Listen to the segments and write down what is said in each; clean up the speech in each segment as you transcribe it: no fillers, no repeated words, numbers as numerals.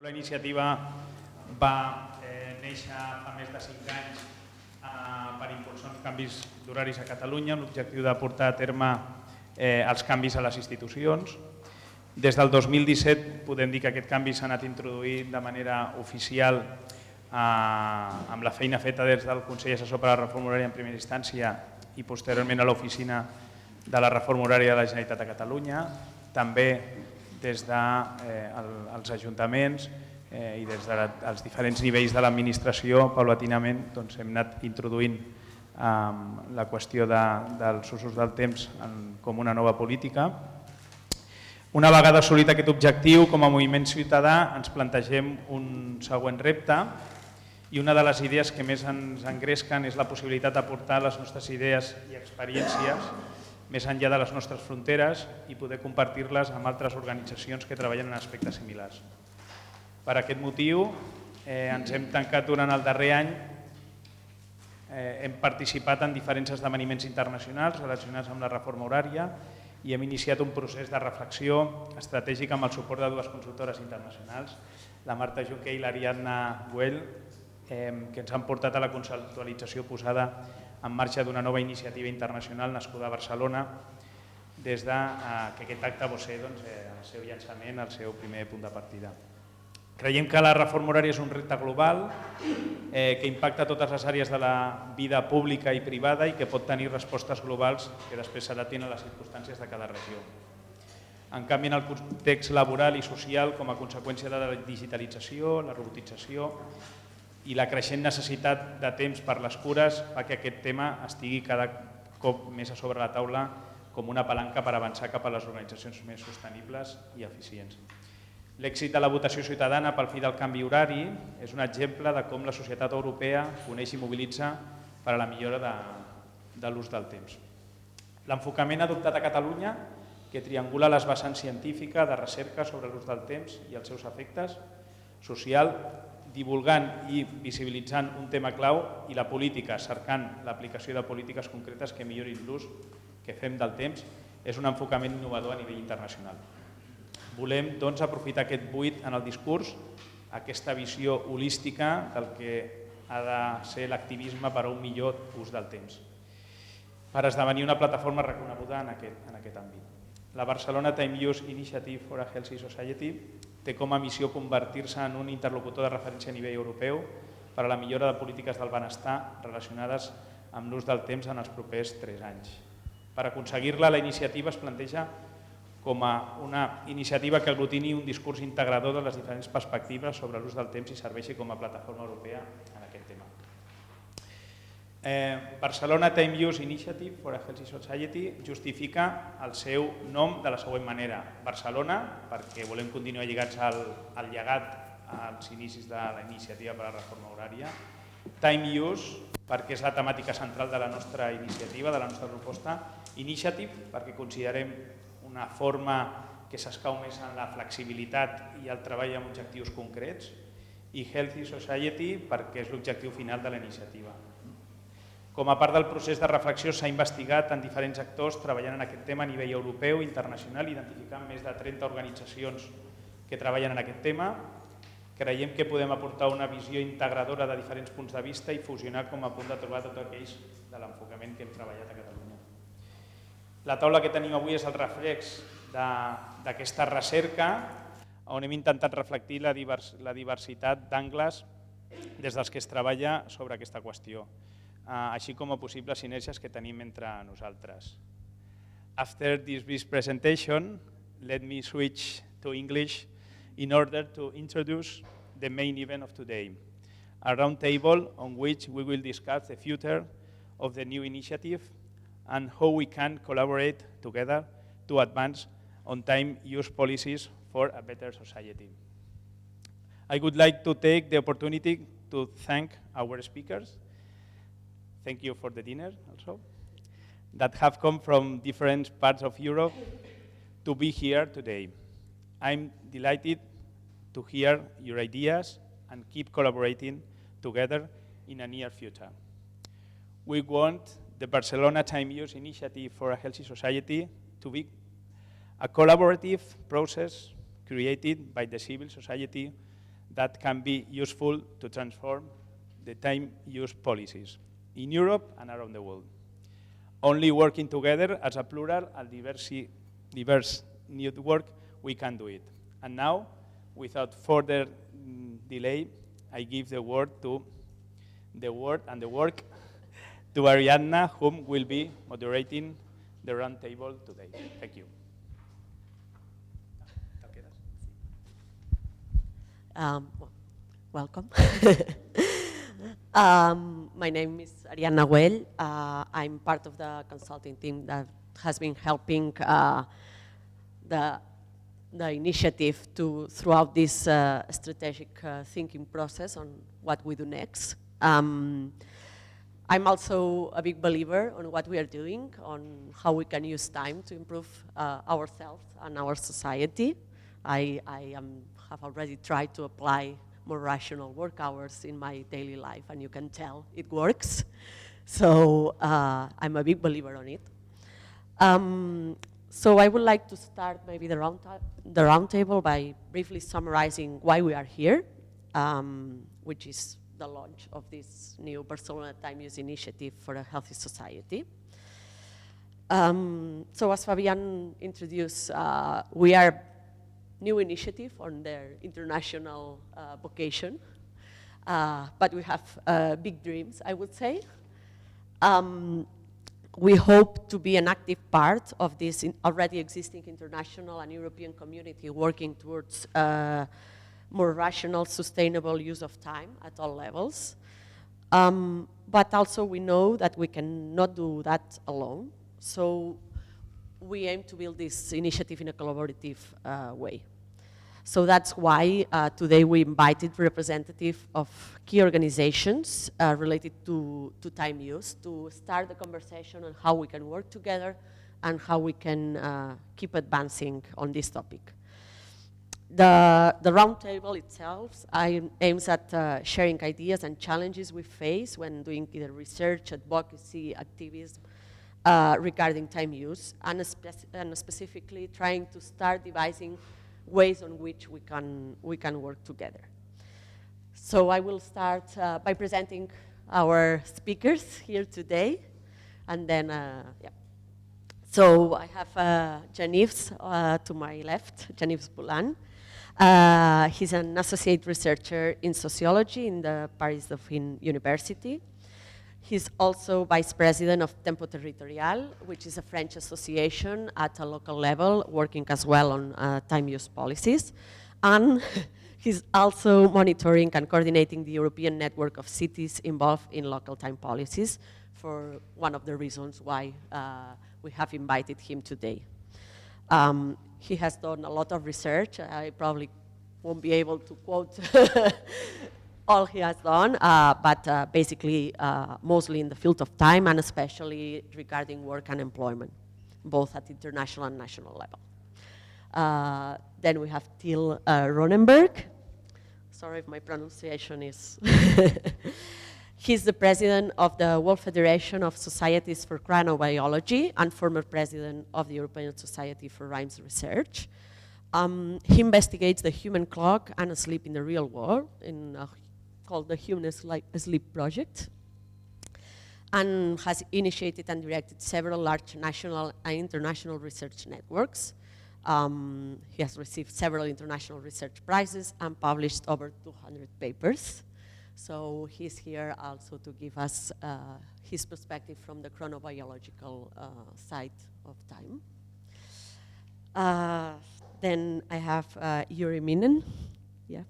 La iniciativa va néixer fa més de 5 anys per impulsar uns canvis d'horaris a Catalunya amb l'objectiu de portar a terme els canvis a les institucions. Des del 2017 podem dir que aquest canvi s'ha anat introduint de manera oficial amb la feina feta des del Consell Assessor per a la Reforma Horària en primera instància i posteriorment a l'Oficina de la Reforma Horària de la Generalitat de Catalunya, també des dels ajuntaments i des dels diferents nivells de l'administració, paulatinament hem anat introduint la qüestió dels usos del temps com una nova política. Una vegada assolit aquest objectiu, com a moviment ciutadà ens plantegem un següent repte i una de les idees que més ens engresquen és la possibilitat d'aportar les nostres idees i experiències més enllà de les nostres fronteres i poder compartir-les amb altres organitzacions que treballen en aspectes similars. Per aquest motiu ens hem tancat durant el darrer any, hem participat en diferents esdeveniments internacionals relacionats amb la reforma horària i hem iniciat un procés de reflexió estratègica amb el suport de dues consultores internacionals, la Marta Junquer i l'Ariadna Güell, que ens han portat a la conceptualització posada en marxa d'una nova iniciativa internacional nascuda a Barcelona des que aquest acte va ser el seu llançament, el seu primer punt de partida. Creiem que la reforma horària és un repte global que impacta totes les àrees de la vida pública i privada i que pot tenir respostes globals que després s'adaptin a les circumstàncies de cada regió. En canvi, en el context laboral i social, com a conseqüència de la digitalització, la robotització i la creixent necessitat de temps per les cures fa que aquest tema estigui cada cop més a sobre la taula com una palanca per avançar cap a les organitzacions més sostenibles i eficients. L'èxit de la votació ciutadana pel fi del canvi horari és un exemple de com la societat europea coneix i mobilitza per a la millora de l'ús del temps. L'enfocament adoptat a Catalunya, que triangula les vessants científica de recerca sobre l'ús del temps i els seus efectes, social, divulgant i visibilitzant un tema clau i la política, cercant l'aplicació de polítiques concretes que millorin l'ús que fem del temps, és un enfocament innovador a nivell internacional. Volem, doncs, aprofitar aquest buit en el discurs, aquesta visió holística del que ha de ser l'activisme per a un millor ús del temps, per esdevenir una plataforma reconeguda en aquest àmbit. La Barcelona Time Use Initiative for a Healthy Society té com a missió convertir-se en un interlocutor de referència a nivell europeu per a la millora de polítiques del benestar relacionades amb l'ús del temps en els propers 3 anys. Per aconseguir-la, la iniciativa es planteja com a una iniciativa que aglutini un discurs integrador de les diferents perspectives sobre l'ús del temps i serveixi com a plataforma europea en aquest tema. Barcelona Time Use Initiative for a Healthy Society justifica el seu nom de la següent manera. Barcelona, perquè volem continuar lligats al llegat als inicis de la iniciativa per a la reforma horària. Time Use, perquè és la temàtica central de la nostra iniciativa, de la nostra proposta. Initiative, perquè considerem una forma que s'escau més en la flexibilitat i el treball amb objectius concrets. I Healthy Society, perquè és l'objectiu final de la iniciativa. Com a part del procés de reflexió s'ha investigat en diferents actors treballant en aquest tema a nivell europeu i internacional, identificant més de 30 organitzacions que treballen en aquest tema. Creiem que podem aportar una visió integradora de diferents punts de vista i fusionar com a punt de trobar tot aquells de l'enfocament que hem treballat a Catalunya. La taula que tenim avui és el reflex d'aquesta recerca on hem intentat reflectir la diversitat d'angles des dels que es treballa sobre aquesta qüestió, així com a possibles sinergies que tenim entre nosaltres. After this brief presentation, let me switch to English in order to introduce the main event of today, a roundtable on which we will discuss the future of the new initiative and how we can collaborate together to advance on time use policies for a better society. I would like to take the opportunity to thank our speakers. Thank you for the dinner also, that have come from different parts of Europe to be here today. I'm delighted to hear your ideas and keep collaborating together in a near future. We want the Barcelona Time Use Initiative for a Healthy Society to be a collaborative process created by the civil society that can be useful to transform the time use policies in Europe and around the world. Only working together as a plural and diverse network, we can do it. And now, without further delay, I give the word and the work to Ariadna, whom will be moderating the roundtable today. Thank you. Welcome. My name is Ariadna Güell. I'm part of the consulting team that has been helping the initiative throughout this strategic thinking process on what we do next. I'm also a big believer on what we are doing, on how we can use time to improve ourselves and our society. I have already tried to apply more rational work hours in my daily life, and you can tell it works. So I'm a big believer on it. So I would like to start maybe the roundtable by briefly summarizing why we are here, which is the launch of this new Barcelona Time Use Initiative for a Healthy Society. So as Fabian introduced, we are new initiative on their international vocation, but we have big dreams, I would say. We hope to be an active part of this already existing international and European community working towards more rational, sustainable use of time at all levels. But also we know that we cannot do that alone. So we aim to build this initiative in a collaborative way. So that's why today we invited representatives of key organizations related to time use to start the conversation on how we can work together and how we can keep advancing on this topic. The roundtable itself aims at sharing ideas and challenges we face when doing either research, advocacy, activism regarding time use, and specifically trying to start devising ways on which we can work together. So I will start by presenting our speakers here today, and then, yeah. So I have Janives to my left, Janives Boulan. He's an associate researcher in sociology in the Paris Dauphine University. He's also vice president of Tempo Territorial, which is a French association at a local level, working as well on time use policies. And he's also monitoring and coordinating the European network of cities involved in local time policies, for one of the reasons why we have invited him today. He has done a lot of research. I probably won't be able to quote all he has done, but basically mostly in the field of time and especially regarding work and employment, both at international and national level. Then we have Til Roenneberg. Sorry if my pronunciation is... He's the president of the World Federation of Societies for Chronobiology and former president of the European Society for Rhymes Research. He investigates the human clock and sleep in the real world, called the Human Sleep Project, and has initiated and directed several large national and international research networks. He has received several international research prizes and published over 200 papers. So he's here also to give us his perspective from the chronobiological side of time. Then I have Joeri Minnen. Yeah.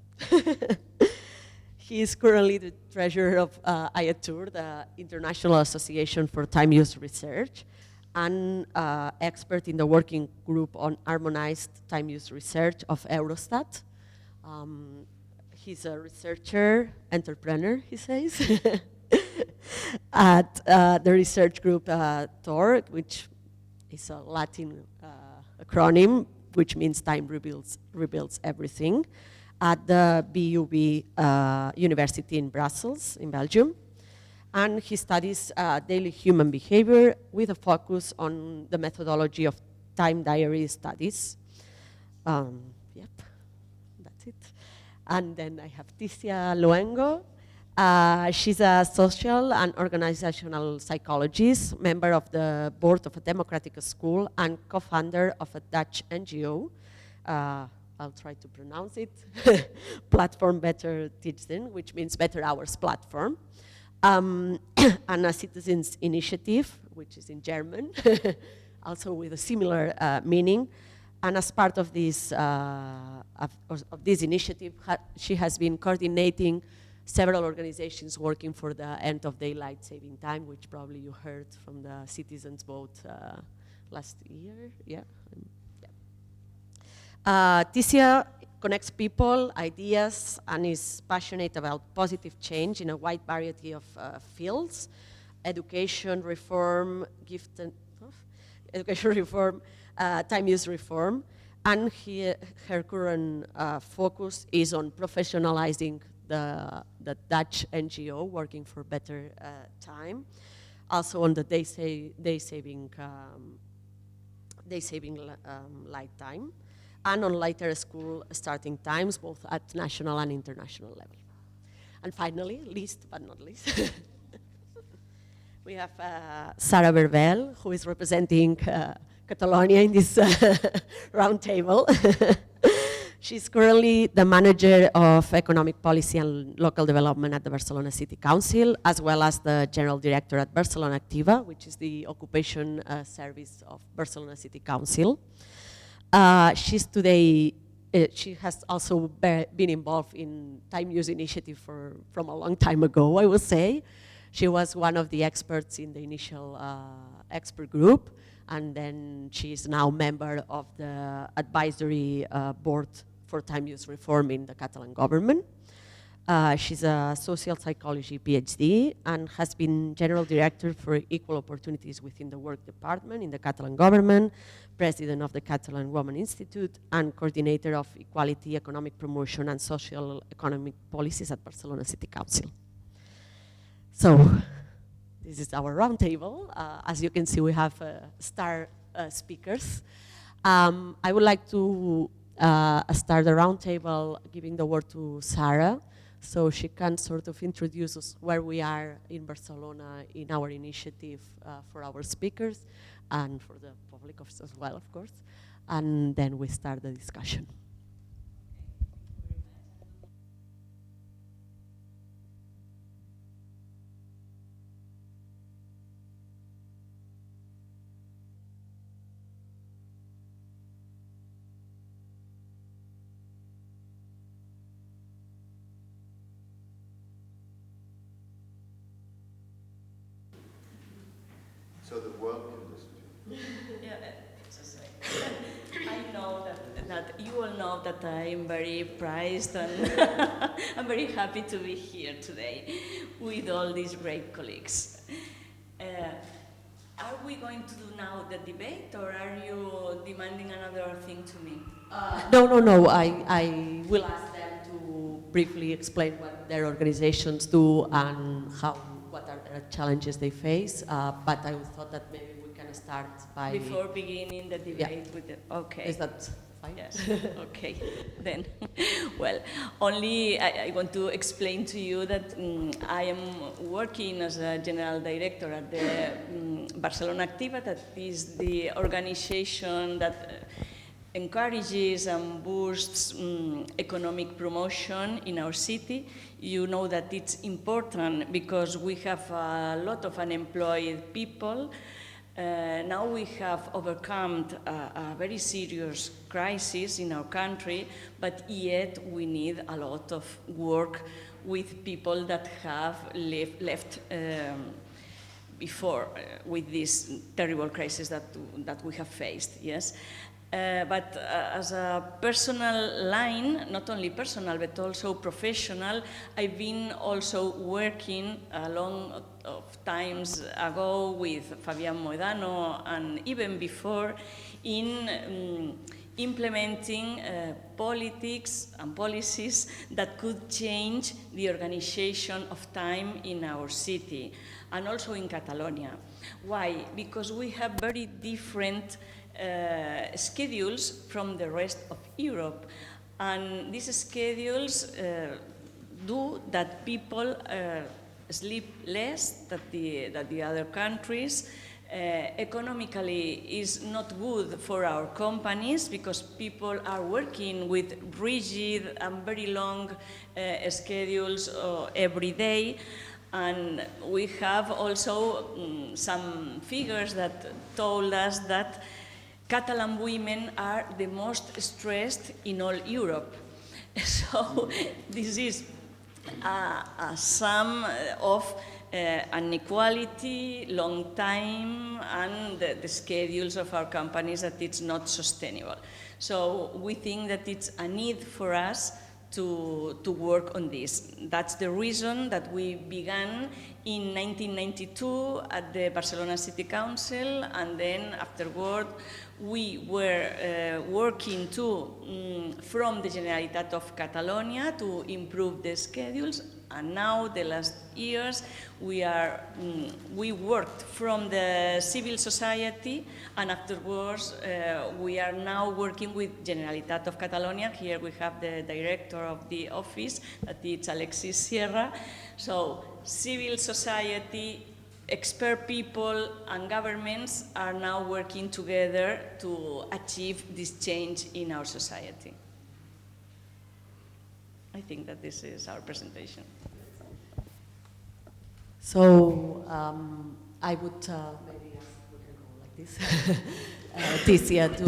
He is currently the treasurer of IATUR, the International Association for Time Use Research, and expert in the working group on harmonized time use research of Eurostat. He's a researcher, entrepreneur, he says, at the research group TOR, which is a Latin acronym, which means time rebuilds everything, at the BUB University in Brussels, in Belgium. And he studies daily human behavior with a focus on the methodology of time diary studies. Yep, that's it. And then I have Ticia Luengo. She's a social and organizational psychologist, member of the board of a democratic school, and co-founder of a Dutch NGO. I'll try to pronounce it. Platform Better Teaching, which means Better Hours Platform. And a citizens initiative, which is in German, also with a similar meaning. And as part of this initiative, she has been coordinating several organizations working for the end of daylight saving time, which probably you heard from the citizens vote last year. Yeah. Ticia connects people, ideas, and is passionate about positive change in a wide variety of fields: education reform, time use reform, and her current focus is on professionalizing the Dutch NGO working for better time, also on the day saving light time, and on later school starting times, both at national and international level. And finally, least but not least, we have Sara Berbel, who is representing Catalonia in this round table. She's currently the manager of economic policy and local development at the Barcelona City Council, as well as the general director at Barcelona Activa, which is the occupation service of Barcelona City Council. She has also been involved in Time Use Initiative from a long time ago, I would say. She was one of the experts in the initial expert group, and then she is now member of the advisory board for time use reform in the Catalan government. She's a social psychology PhD and has been general director for equal opportunities within the work department in the Catalan government, president of the Catalan Women Institute, and coordinator of equality, economic promotion, and social economic policies at Barcelona City Council. So this is our roundtable. As you can see, we have star speakers. I would like to start the roundtable giving the word to Sara, so she can sort of introduce us where we are in Barcelona in our initiative for our speakers and for the public as well, of course. And then we start the discussion. So the world can listen to you. Yeah, it's a second. I know that you all know that I am very prized and I'm very happy to be here today with all these great colleagues. Are we going to do now the debate, or are you demanding another thing to me? No. I will ask them to briefly explain what their organizations do and what are the challenges they face. But I thought that maybe we can start by... Before beginning the debate with the... Okay. Is that fine? Yes. Okay. Then, well, only I want to explain to you that I am working as a general director at the Barcelona Activa, that is the organization that encourages and boosts economic promotion in our city. You know that it's important because we have a lot of unemployed people. Now we have overcome a very serious crisis in our country, but yet we need a lot of work with people that have left before with this terrible crisis that we have faced, yes? But as a personal line, not only personal but also professional, I've been also working a long of times ago with Fabian Mohedano and even before in implementing politics and policies that could change the organization of time in our city and also in Catalonia. Why? Because we have very different schedules from the rest of Europe, And these schedules do that people sleep less than the other countries. Economically is not good for our companies because people are working with rigid and very long schedules every day. And we have also some figures that told us that Catalan women are the most stressed in all Europe. So this is a sum of inequality, long time, and the schedules of our companies that it's not sustainable. So we think that it's a need for us to work on this. That's the reason that we began in 1992 at the Barcelona City Council, and then afterward we were working from the Generalitat of Catalonia to improve the schedules. And now, the last years, we worked from the civil society, and afterwards, we are now working with Generalitat of Catalonia. Here we have the director of the office, that is Alexis Sierra. So, civil society, expert people, and governments are now working together to achieve this change in our society. I think that this is our presentation. So I would maybe ask, we can go like this, Ticia to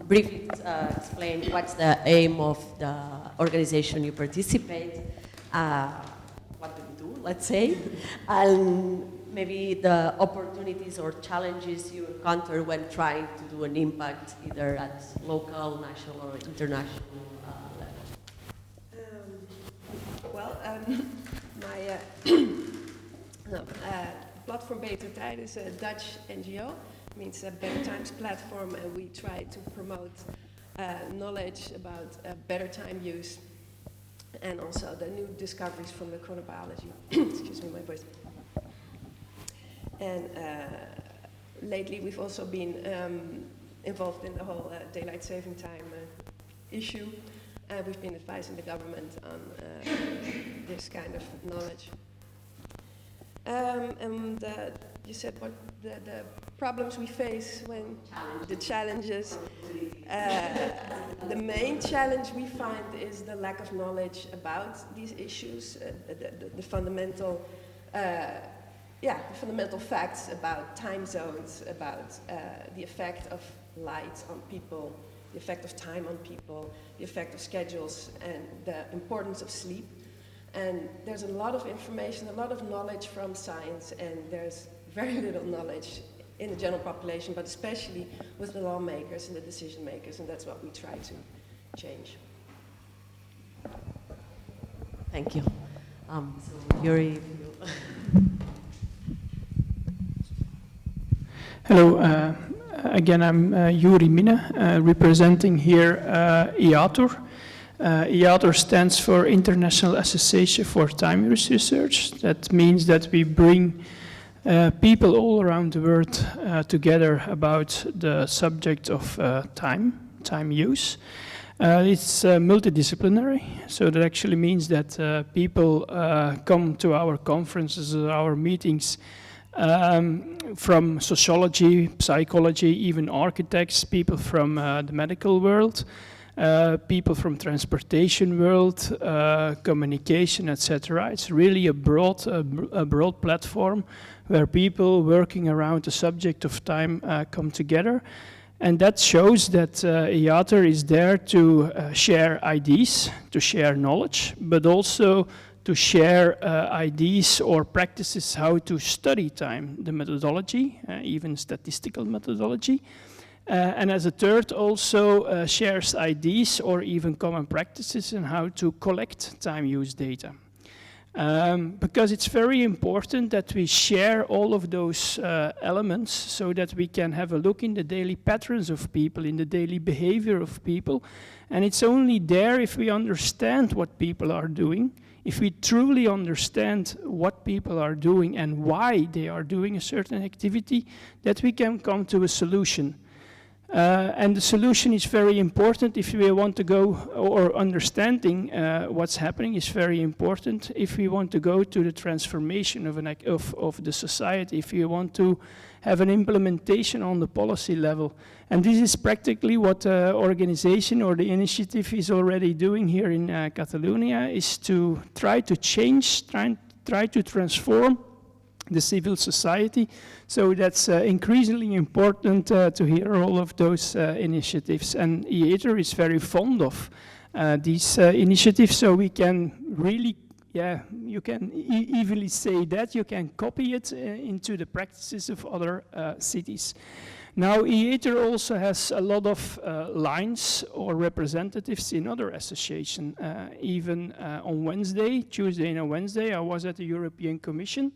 briefly explain what's the aim of the organization you participate, what do you do, let's say, and maybe the opportunities or challenges you encounter when trying to do an impact either at local, national, or international level. My Platform Beter Tijden is a Dutch NGO. It means a Better Times platform, and we try to promote knowledge about better time use and also the new discoveries from the chronobiology. Excuse me, my voice. And lately we've also been involved in the whole daylight saving time issue. We've been advising the government on this kind of knowledge. And you said what the problems we face when the challenges. The main challenge we find is the lack of knowledge about these issues, the fundamental, the fundamental facts about time zones, about the effect of light on people, the effect of time on people, the effect of schedules, and the importance of sleep. And there's a lot of information, a lot of knowledge from science, and there's very little knowledge in the general population, but especially with the lawmakers and the decision makers, and that's what we try to change. Thank you. So Joeri, Hello. Again, I'm Joeri Minnen, representing here IATUR. IATUR stands for International Association for Time Use Research. That means that we bring people all around the world together about the subject of time use. It's multidisciplinary, so that actually means that people come to our conferences, our meetings, from sociology, psychology, even architects, people from the medical world, people from transportation world, communication, etc. It's really a broad platform where people working around the subject of time come together. And that shows that IATUR is there to share ideas, to share knowledge, but also to share ideas or practices how to study time, the methodology, even statistical methodology. And as a third, also shares ideas or even common practices in how to collect time use data. Because it's very important that we share all of those elements so that we can have a look in the daily patterns of people, in the daily behavior of people. And it's only there if we understand what people are doing, if we truly understand what people are doing and why they are doing a certain activity, that we can come to a solution. And the solution is very important if we want to go, or understanding what's happening is very important if we want to go to the transformation of the society, if we want to have an implementation on the policy level. And this is practically what the organization or the initiative is already doing here in Catalonia, is to try to change, try to transform the civil society. So that's increasingly important to hear all of those initiatives. And IATUR is very fond of these initiatives, so we can really, you can easily say that, you can copy it into the practices of other cities. Now, IATUR also has a lot of lines or representatives in other associations. Even on Wednesday, Tuesday and Wednesday, I was at the European Commission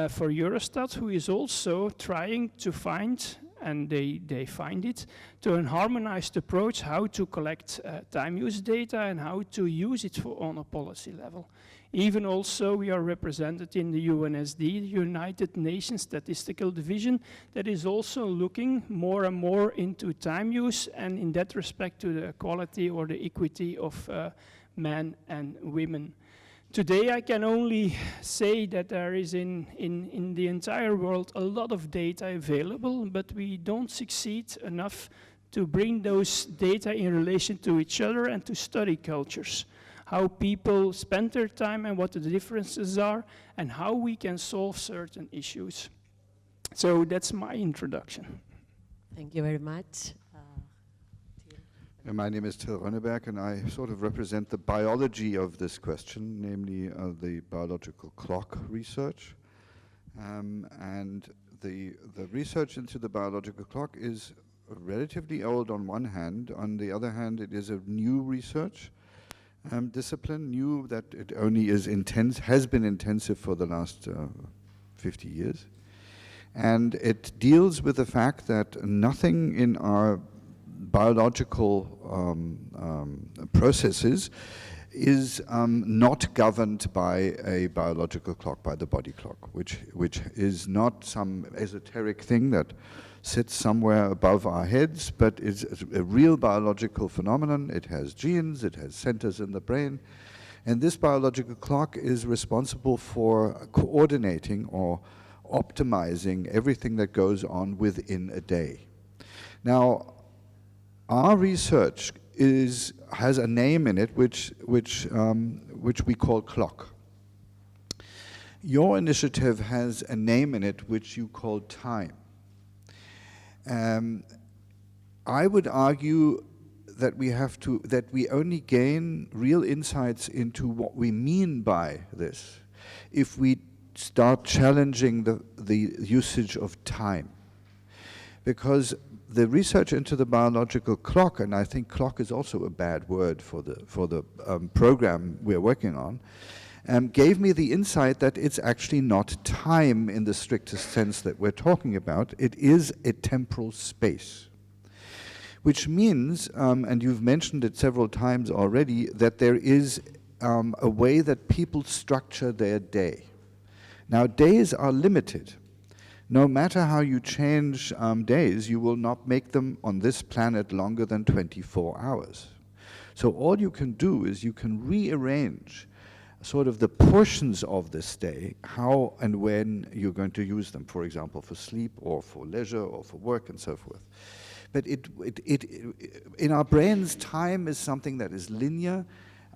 for Eurostat, who is also trying to find, and they find it, to a harmonized approach how to collect time use data and how to use it on a policy level. Even also we are represented in the UNSD, the United Nations Statistical Division, that is also looking more and more into time use, and in that respect to the equality or the equity of men and women. Today I can only say that there is in the entire world a lot of data available, but we don't succeed enough to bring those data in relation to each other and to study cultures, how people spend their time and what the differences are, and how we can solve certain issues. So that's my introduction. Thank you very much. My name is Roenneberg, and I sort of represent the biology of this question, namely the biological clock research. And the research into the biological clock is relatively old on one hand. On the other hand, it is a new research discipline, new that it only is has been intensive for the last 50 years. And it deals with the fact that nothing in our biological processes is not governed by a biological clock, by the body clock, which is not some esoteric thing that sits somewhere above our heads, but is a real biological phenomenon. It has genes, it has centers in the brain, and this biological clock is responsible for coordinating or optimizing everything that goes on within a day. Now, our research has a name in it which we call clock. Your initiative has a name in it which you call time. I would argue that we only gain real insights into what we mean by this if we start challenging the usage of time. Because the research into the biological clock, and I think clock is also a bad word for the program we're working on, gave me the insight that it's actually not time in the strictest sense that we're talking about. It is a temporal space, which means, and you've mentioned it several times already, that there is a way that people structure their day. Now, days are limited. No matter how you change days, you will not make them on this planet longer than 24 hours. So all you can do is you can rearrange sort of the portions of this day, how and when you're going to use them, for example, for sleep or for leisure or for work and so forth. But in our brains, time is something that is linear,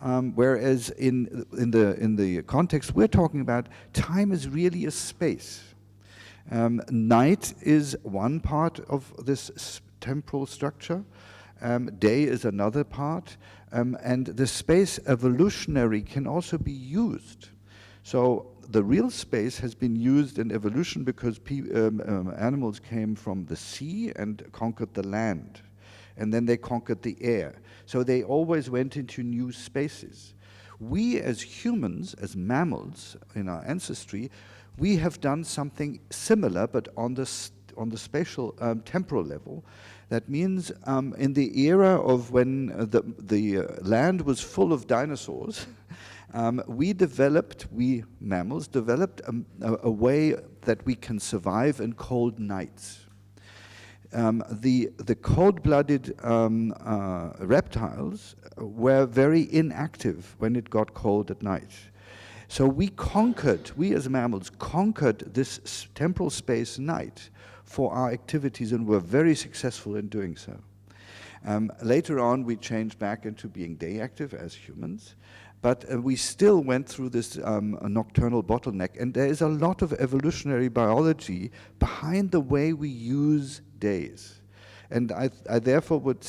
whereas in the context we're talking about, time is really a space. Night is one part of this temporal structure, day is another part, and the space evolutionary can also be used. So the real space has been used in evolution because animals came from the sea and conquered the land, and then they conquered the air. So they always went into new spaces. We as humans, as mammals in our ancestry, we have done something similar, but on the spatial temporal level. That means in the era of when the land was full of dinosaurs, we mammals developed a way that we can survive in cold nights. the cold-blooded reptiles were very inactive when it got cold at night. So we as mammals conquered this temporal space night for our activities and were very successful in doing so. Later on, we changed back into being day active as humans, but we still went through this nocturnal bottleneck, and there is a lot of evolutionary biology behind the way we use days. And I therefore would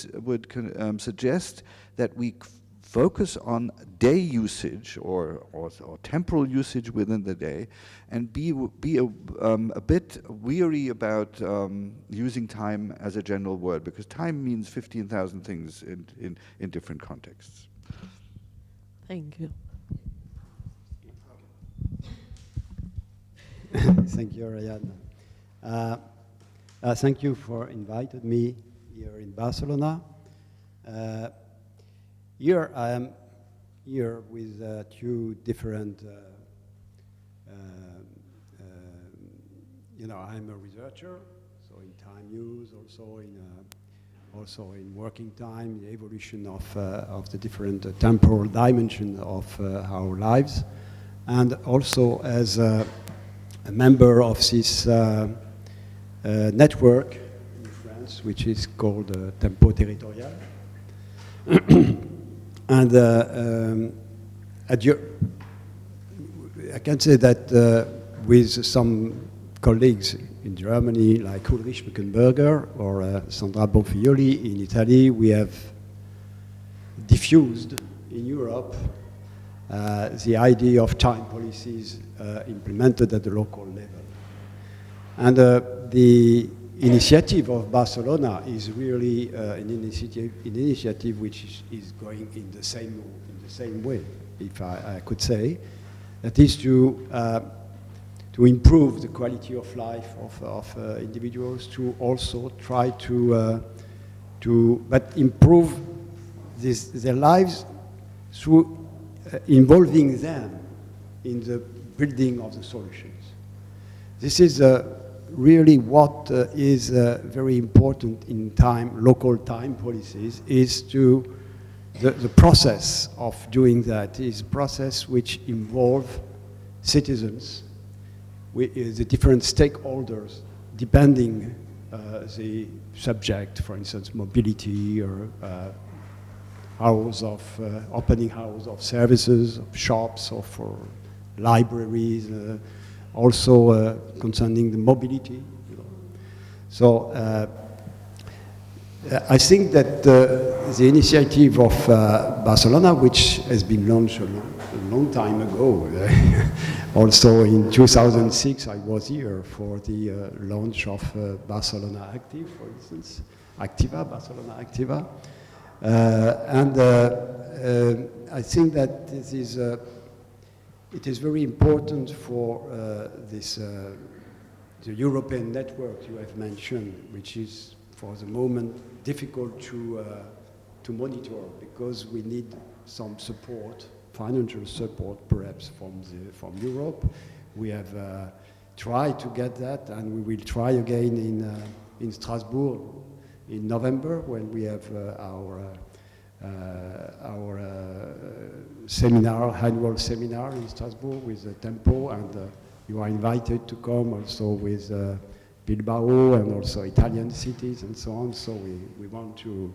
suggest that we focus on day usage or temporal usage within the day, and be a bit weary about using time as a general word, because time means 15,000 things in different contexts. Thank you. Thank you, Ariadna. Thank you for inviting me here in Barcelona. Here I am here with two different, I'm a researcher, so in time use, also in working time, the evolution of the different temporal dimensions of our lives, and also as a member of this network in France, which is called Tempo Territorial. And I can say that with some colleagues in Germany, like Ulrich Mückenberger or Sandra Bonfiglioli in Italy, we have diffused in Europe the idea of time policies implemented at the local level. And the initiative of Barcelona is really an initiative which is going in the same way, if I could say. That is to improve the quality of life of individuals, to also try to improve their lives through involving them in the building of the solutions. This is really what is very important in local time policies, is the process of doing that is a process which involves citizens, the different stakeholders, depending the subject, for instance, mobility or opening hours of services, of shops, or for libraries, also concerning the mobility. So I think that the initiative of Barcelona, which has been launched a long time ago, also in 2006 I was here for the launch of Barcelona Active, for instance, Barcelona Activa. I think that it is very important for the European network you have mentioned, which is for the moment difficult to monitor, because we need some support, financial support perhaps from Europe. We have tried to get that, and we will try again in Strasbourg in November, when we have our annual seminar in Strasbourg with Tempo, and you are invited to come also with Bilbao and also Italian cities and so on. So we want to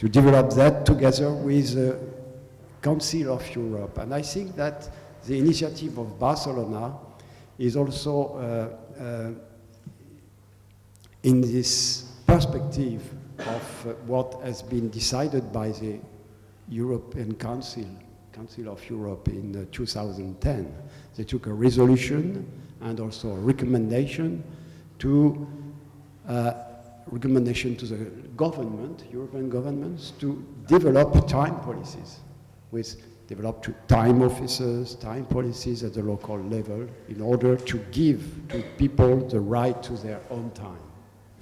develop that together with the Council of Europe. And I think that the initiative of Barcelona is also in this perspective of what has been decided by the European Council of Europe in 2010. They took a resolution and also a recommendation to the government, European governments, to develop time policies, develop time officers, time policies at the local level, in order to give to people the right to their own time,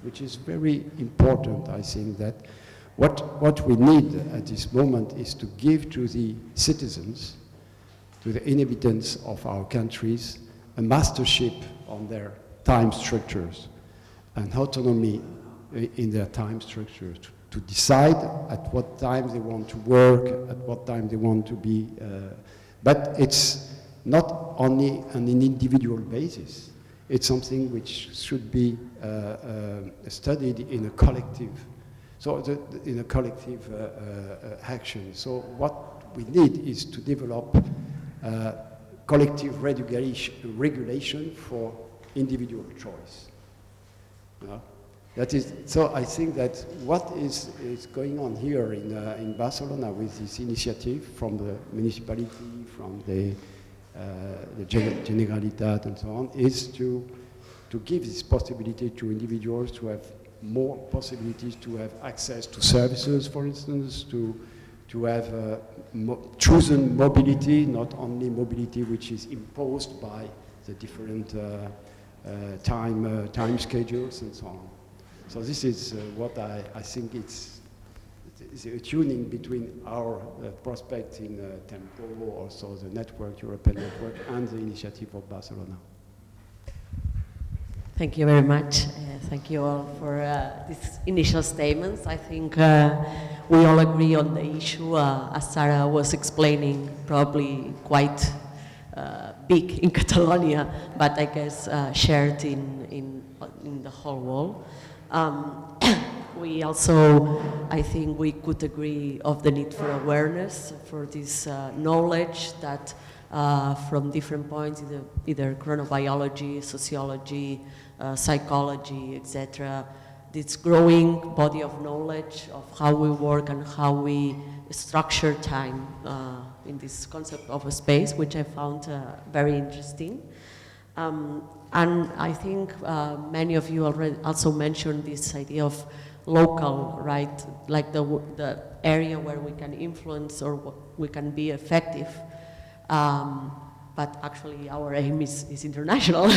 which is very important. I think that what we need at this moment is to give to the citizens, to the inhabitants of our countries, a mastership on their time structures, and autonomy in their time structure, to decide at what time they want to work, at what time they want to be, but it's not only on an individual basis. It's something which should be studied in a collective, in a collective action. So what we need is to develop collective regulation for individual choice. That is, so I think that what is going on here in Barcelona with this initiative from the municipality, from the Generalitat and so on, is to give this possibility to individuals to have more possibilities to have access to services, for instance, to have chosen mobility, not only mobility which is imposed by the different time schedules and so on. So this is what I think it's a tuning between our prospects in Tempo, also the network, European network, and the initiative of Barcelona. Thank you very much. Thank you all for these initial statements. I think we all agree on the issue, as Sara was explaining, probably quite big in Catalonia, but I guess shared in the whole world. We also, I think we could agree of the need for awareness, for this knowledge that from different points, either chronobiology, sociology, psychology, etc., this growing body of knowledge of how we work and how we structure time in this concept of a space, which I found very interesting. And I think many of you already also mentioned this idea of local, right? Like the area where we can influence or we can be effective. But actually our aim is international.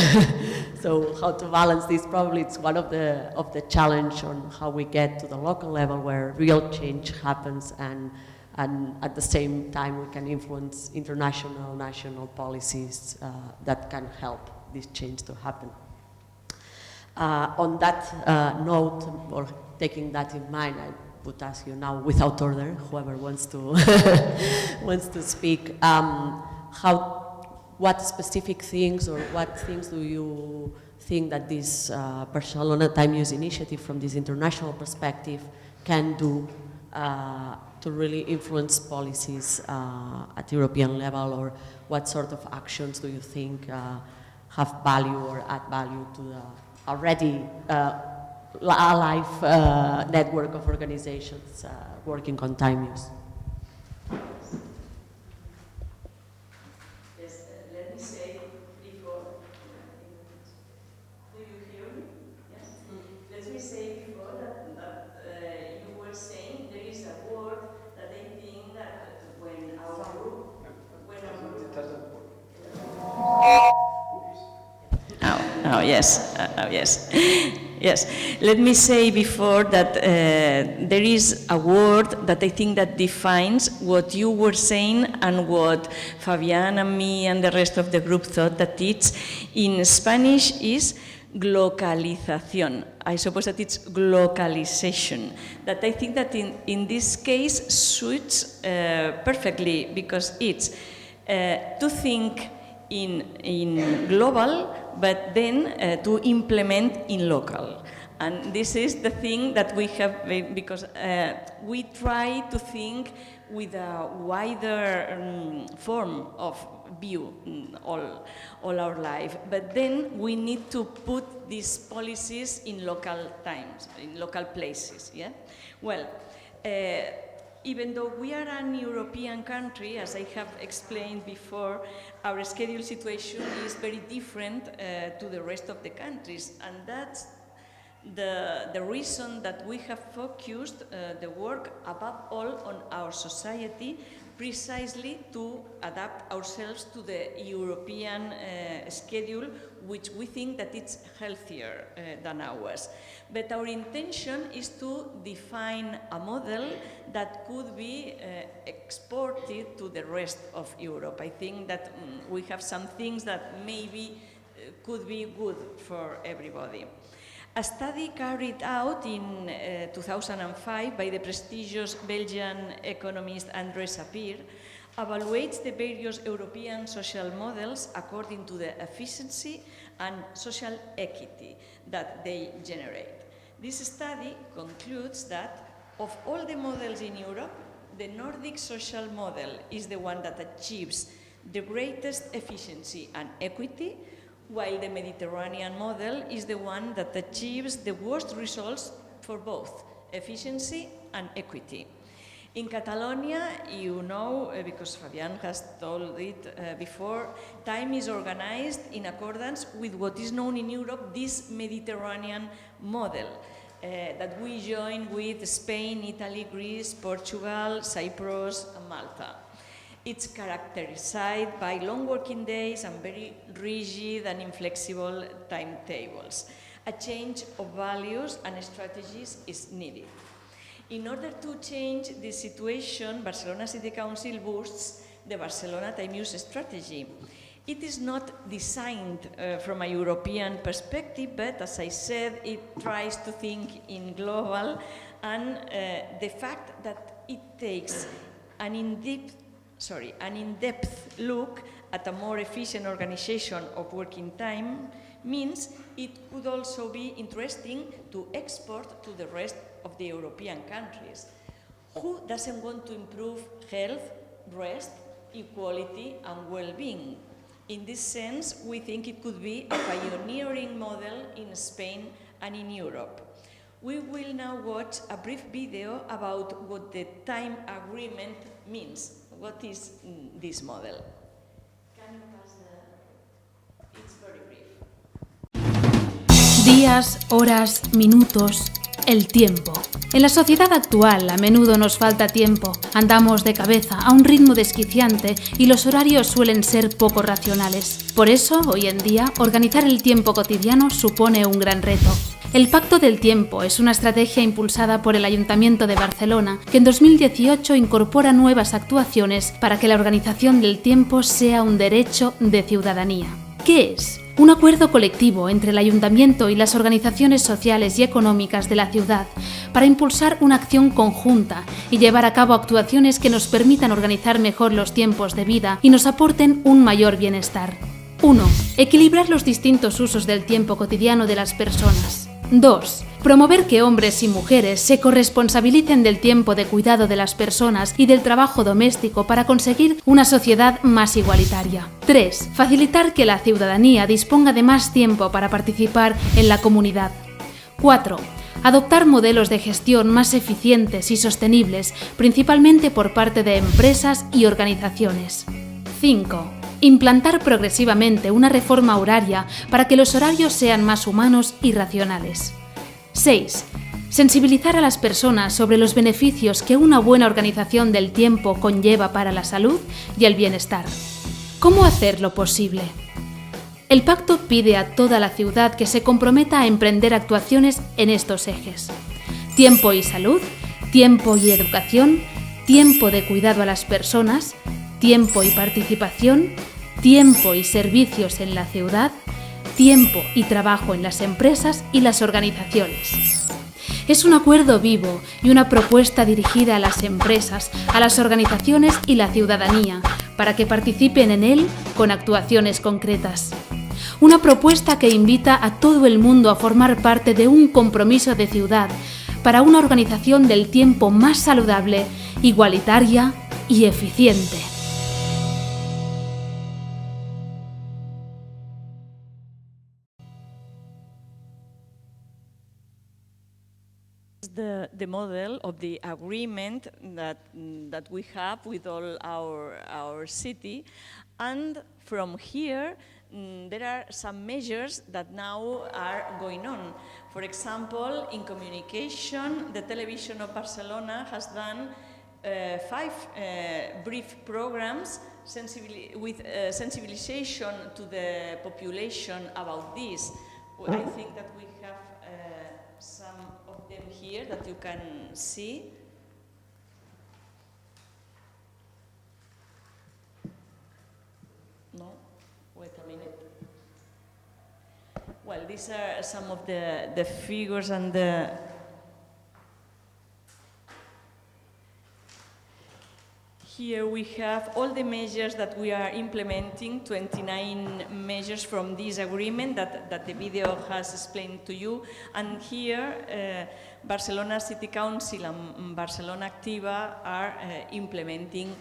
So how to balance this, probably it's one of the challenge on how we get to the local level where real change happens and at the same time we can influence international, national policies that can help this change to happen. On that note, or taking that in mind, I would ask you now, without order, whoever wants to wants to speak, what specific things or what things do you think that this Barcelona Time Use Initiative, from this international perspective, can do to really influence policies at European level, or what sort of actions do you think have value or add value to the already alive network of organizations working on time use? Yes, let me say before, do you hear me? Yes? Let me say before that you were saying there is a word that I think that when our group, Oh, yes. Yes. Yes. Let me say before that there is a word that I think that defines what you were saying and what Fabian and me and the rest of the group thought that it's, in Spanish, is glocalización. I suppose that it's glocalization. That I think that in this case suits perfectly, because it's to think in global, but then to implement in local. And this is the thing that we have, because we try to think with a wider form of view all our life. But then we need to put these policies in local times, in local places. Yeah. Well, even though we are an European country, as I have explained before, our schedule situation is very different to the rest of the countries, and that's the reason that we have focused the work above all on our society, precisely to adapt ourselves to the European schedule, which we think that it's healthier than ours. But our intention is to define a model that could be exported to the rest of Europe. I think that we have some things that maybe could be good for everybody. A study carried out in 2005 by the prestigious Belgian economist André Sapir evaluates the various European social models according to the efficiency and social equity that they generate. This study concludes that of all the models in Europe, the Nordic social model is the one that achieves the greatest efficiency and equity, while the Mediterranean model is the one that achieves the worst results for both efficiency and equity. In Catalonia, you know, because Fabian has told it before, time is organized in accordance with what is known in Europe, this Mediterranean model that we join with Spain, Italy, Greece, Portugal, Cyprus, and Malta. It's characterized by long working days and very rigid and inflexible timetables. A change of values and strategies is needed. In order to change this situation, Barcelona City Council boosts the Barcelona Time Use strategy. It is not designed from a European perspective, but as I said, it tries to think in global, and the fact that it takes an in-depth look at a more efficient organization of working time means it could also be interesting to export to the rest of the European countries. Who doesn't want to improve health, rest, equality, and well-being? In this sense, we think it could be a pioneering model in Spain and in Europe. We will now watch a brief video about what the time agreement means. What is this model? Can you pass the... It's very brief. Días, horas, minutos, el tiempo. En la sociedad actual a menudo nos falta tiempo, andamos de cabeza a un ritmo desquiciante y los horarios suelen ser poco racionales. Por eso, hoy en día, organizar el tiempo cotidiano supone un gran reto. El Pacto del Tiempo es una estrategia impulsada por el Ayuntamiento de Barcelona que en 2018 incorpora nuevas actuaciones para que la organización del tiempo sea un derecho de ciudadanía. ¿Qué es? Un acuerdo colectivo entre el Ayuntamiento y las organizaciones sociales y económicas de la ciudad para impulsar una acción conjunta y llevar a cabo actuaciones que nos permitan organizar mejor los tiempos de vida y nos aporten un mayor bienestar. 1. Equilibrar los distintos usos del tiempo cotidiano de las personas. 2. Promover que hombres y mujeres se corresponsabilicen del tiempo de cuidado de las personas y del trabajo doméstico para conseguir una sociedad más igualitaria. 3. Facilitar que la ciudadanía disponga de más tiempo para participar en la comunidad. 4. Adoptar modelos de gestión más eficientes y sostenibles, principalmente por parte de empresas y organizaciones. 5. Implantar progresivamente una reforma horaria para que los horarios sean más humanos y racionales. 6. Sensibilizar a las personas sobre los beneficios que una buena organización del tiempo conlleva para la salud y el bienestar. ¿Cómo hacerlo posible? El pacto pide a toda la ciudad que se comprometa a emprender actuaciones en estos ejes: tiempo y salud, tiempo y educación, tiempo de cuidado a las personas, tiempo y participación, tiempo y servicios en la ciudad, tiempo y trabajo en las empresas y las organizaciones. Es un acuerdo vivo y una propuesta dirigida a las empresas, a las organizaciones y la ciudadanía, para que participen en él con actuaciones concretas. Una propuesta que invita a todo el mundo a formar parte de un compromiso de ciudad para una organización del tiempo más saludable, igualitaria y eficiente. The model of the agreement that we have with all our city, and from here there are some measures that now are going on. For example, in communication, the television of Barcelona has done 5 brief programs with sensibilization to the population about this. I think that we have some of them here that you can see. No? Wait a minute. Well, Well, these are some of the figures and the... Here we have all the measures that we are implementing, 29 measures from this agreement that the video has explained to you. And here, Barcelona City Council and Barcelona Activa are implementing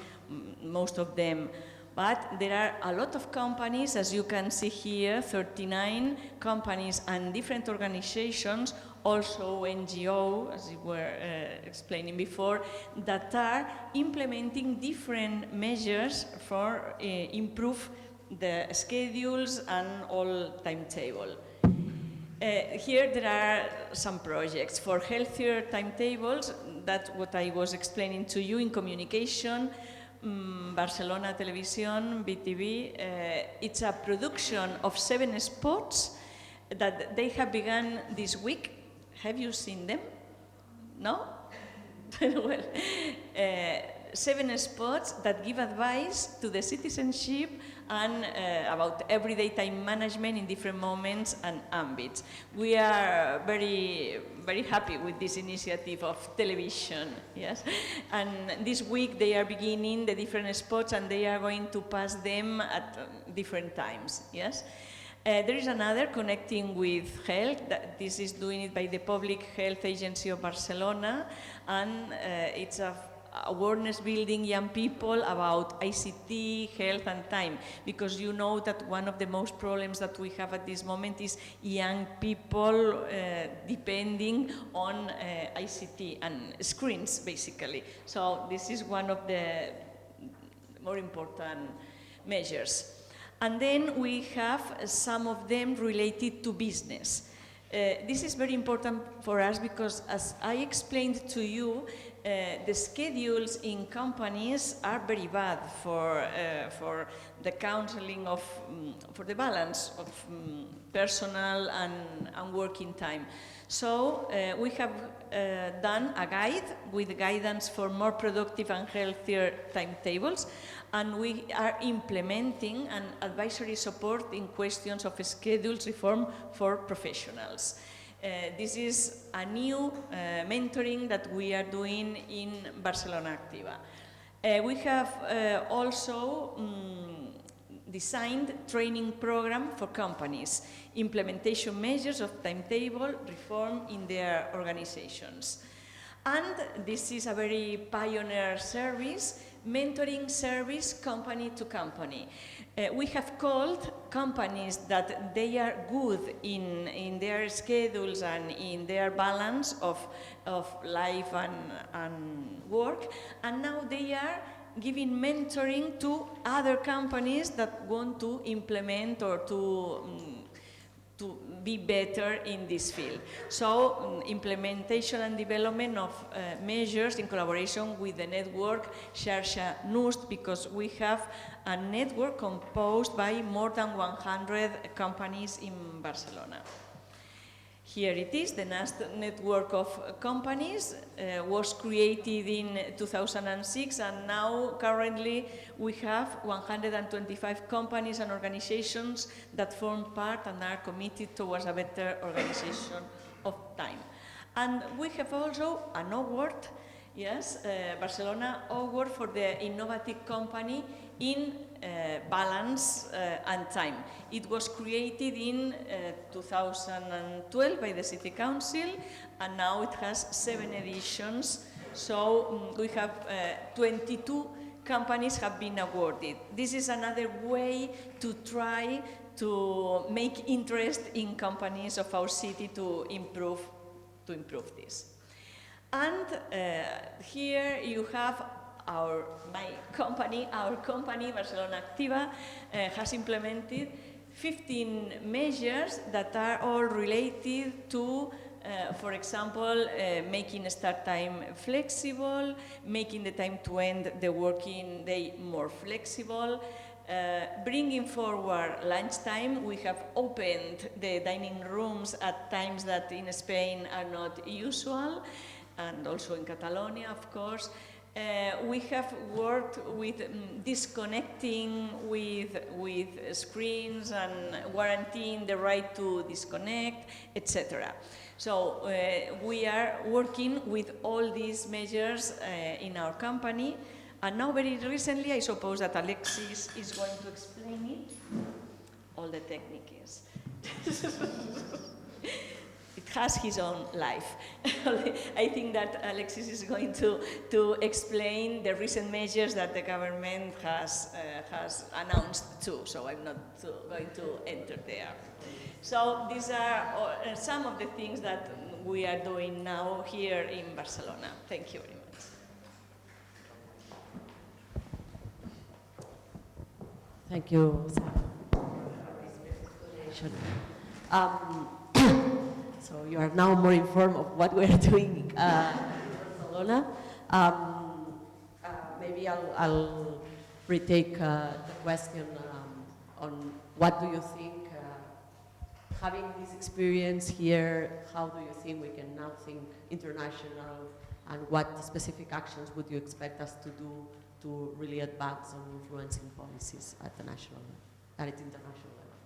most of them. But there are a lot of companies, as you can see here, 39 companies and different organizations, also NGO, as you were explaining before, that are implementing different measures for improve the schedules and all timetable. Here there are some projects for healthier timetables. That's what I was explaining to you in communication. Barcelona Television, BTV, it's a production of 7 spots that they have begun this week. Have you seen them? No? Well, 7 spots that give advice to the citizenship and about everyday time management in different moments and ambits. We are very, very happy with this initiative of television, yes? And this week they are beginning the different spots and they are going to pass them at different times, yes? There is another connecting with health. This is doing it by the Public Health Agency of Barcelona, and it's a awareness building young people about ICT, health and time, because you know that one of the most problems that we have at this moment is young people depending on ICT and screens, basically. So this is one of the more important measures. And then we have some of them related to business. This is very important for us because, as I explained to you, the schedules in companies are very bad for the counseling of, for the balance of personal and working time. So we have done a guide with guidance for more productive and healthier timetables, and we are implementing an advisory support in questions of schedules reform for professionals. This is a new mentoring that we are doing in Barcelona Activa. We have also designed training program for companies, implementation measures of timetable reform in their organizations. And this is a very pioneer service, mentoring service company to company. We have called companies that they are good in their schedules and in their balance of life and work, and now they are giving mentoring to other companies that want to implement or to be better in this field. So implementation and development of measures in collaboration with the network Xarxa Nust, because we have a network composed by more than 100 companies in Barcelona. Here it is, the NAST network of companies was created in 2006, and now currently we have 125 companies and organizations that form part and are committed towards a better organization of time. And we have also an award, yes, Barcelona Award for the innovative company in balance and time. It was created in 2012 by the City Council, and now it has 7 editions. So we have 22 companies have been awarded. This is another way to try to make interest in companies of our city to improve this. And here you have our company, Barcelona Activa, has implemented 15 measures that are all related to, for example, making start time flexible, making the time to end the working day more flexible, bringing forward lunchtime. We have opened the dining rooms at times that in Spain are not usual, and also in Catalonia, of course. We have worked with disconnecting with screens and guaranteeing the right to disconnect, etc. So we are working with all these measures in our company, and now very recently I suppose that Alexis is going to explain it. All the techniques. It has his own life. I think that Alexis is going to explain the recent measures that the government has announced too, so I'm not going to enter there. So these are some of the things that we are doing now here in Barcelona. Thank you very much. Thank you, Sara, for this explanation. So you are now more informed of what we are doing in Barcelona. Maybe I'll retake the question on what do you think, having this experience here, how do you think we can now think international, and what specific actions would you expect us to do to really advance on influencing policies at the national level, at international level?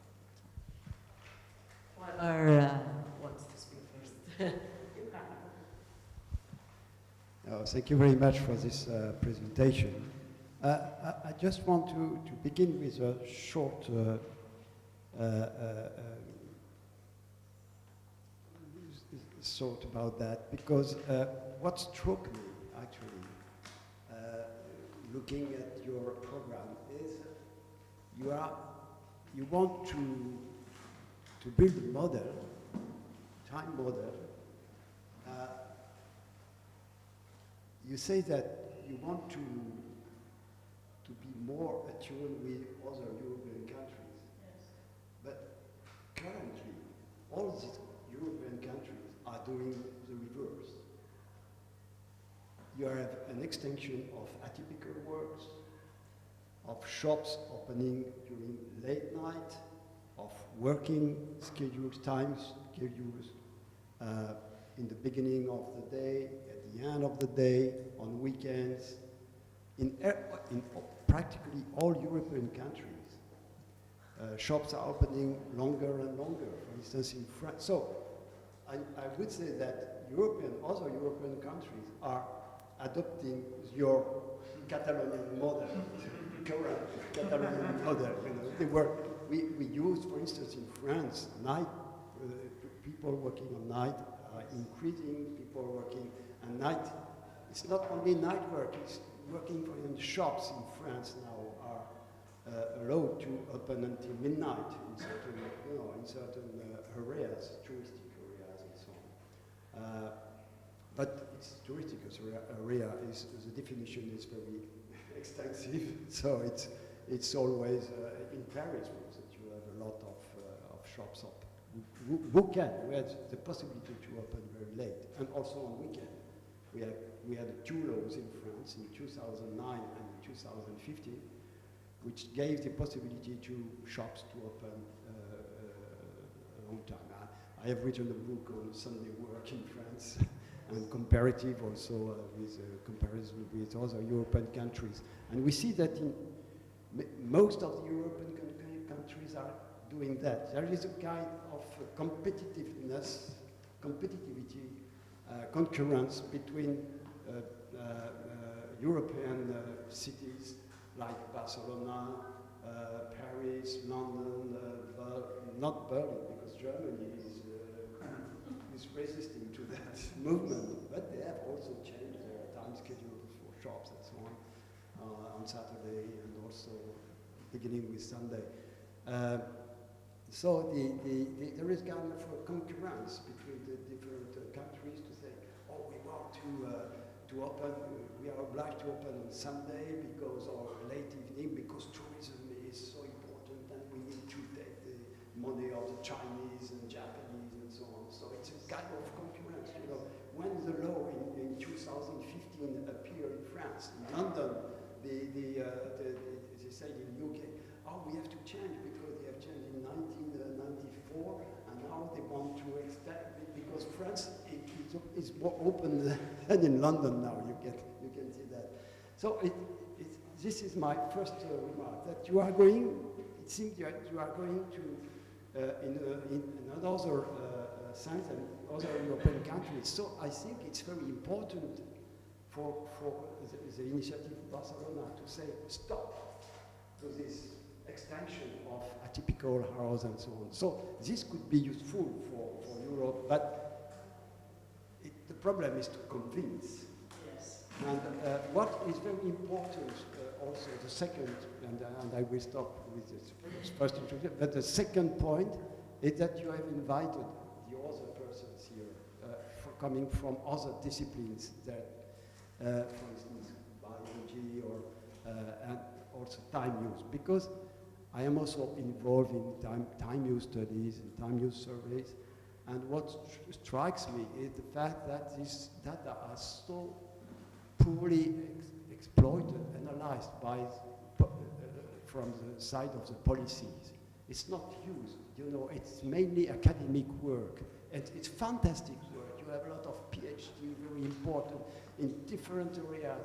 Whoever wants to speak first. Thank you very much for this presentation. I just want to begin with a short thought about that, because what struck me actually looking at your program is you want to build a model, time model. You say that you want to be more attuned with other European countries. Yes. But currently, all these European countries are doing the reverse. You have an extension of atypical works, of shops opening during late night, of working schedules, time schedules, in the beginning of the day, at the end of the day, on weekends. In practically all European countries, shops are opening longer and longer, for instance in France. So I would say that other European countries are adopting your Catalonian model, current Catalonian model. We use, for instance, in France, people working on night are increasing, people working at night. It's not only night work, it's working for in shops in France now are allowed to open until midnight in certain areas, touristic areas and so on. But it's touristic area the definition is very extensive, so it's always in Paris, for instance, you have a lot of shops up. Who has the possibility to open very late, and also on weekend. We had two laws in France in 2009 and 2015, which gave the possibility to shops to open a long time. I have written a book on Sunday work in France, and comparative also with comparison with other European countries. And we see that in most of the European countries are doing that. There is a kind of competitiveness, competitivity, concurrence between European cities like Barcelona, Paris, London, not Berlin, because Germany is resisting to that movement, but they have also changed their time schedules for shops and so on Saturday and also beginning with Sunday. So there is kind of a concurrence between the different countries to say, oh, we want to open, we are obliged to open on Sunday because or late evening because tourism is so important and we need to take the money of the Chinese and Japanese and so on. So it's a kind of concurrence. When the law in 2015 appeared in France, in London, they said in UK, oh, we have to change because they have changed in 1994, and now they want to extend it because France is more open than in London now. You can see that. So this is my first remark, that you are going, it seems that you are going to, in another sense and other European countries. So I think it's very important for the initiative of Barcelona to say stop to this extension of atypical hours and so on. So this could be useful for Europe, but the problem is to convince. Yes. And what is very important also, the second, and I will stop with this first introduction, but the second point is that you have invited the other persons here coming from other disciplines that, for instance, biology or and also time use, because I am also involved in time use studies and time use surveys, and what strikes me is the fact that these data are so poorly exploited, analyzed by from the side of the policies. It's not used, you know, it's mainly academic work, and it's fantastic work. You have a lot of PhD, very important, in different areas.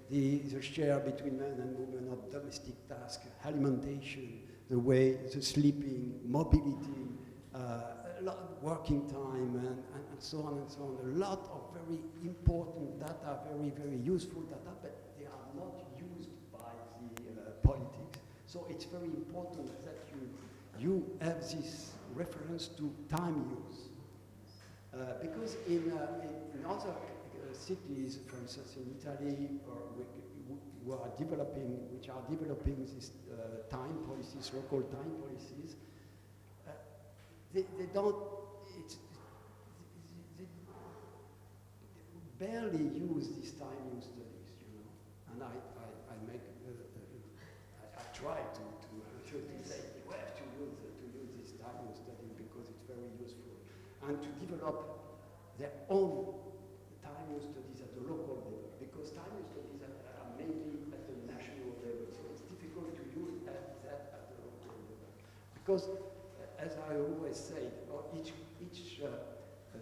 The share between men and women of domestic tasks, alimentation, the way, the sleeping, mobility, working time, and so on and so on. A lot of very important data, very, very useful data, but they are not used by the politics. So it's very important that you have this reference to time use. Because in other cities, for instance in Italy, which are developing these time policies, local time policies, they don't, they barely use these time use studies, you know. And I try to say you have to use this time use study because it's very useful, and to develop their own time use studies at the local level, because time use studies are mainly at the national level, so it's difficult to use that at the local level. Because, as I always say, each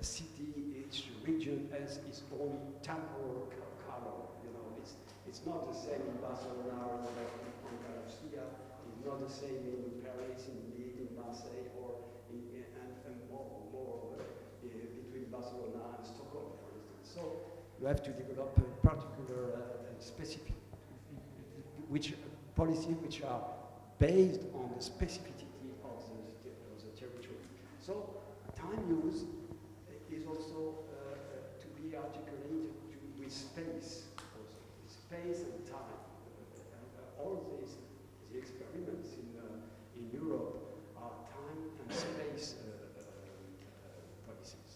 city, each region has its own temporal color. You know, it's not the same in Barcelona or in Andalusia. It's not the same in Paris, in Lille, in Marseille, or and more between Barcelona and Stockholm, for instance. So you have to develop a particular specific policies which are based on the specificity of the territory. So time use is also to be articulated with space, also, with space and time. All these the experiments in Europe are time and space policies.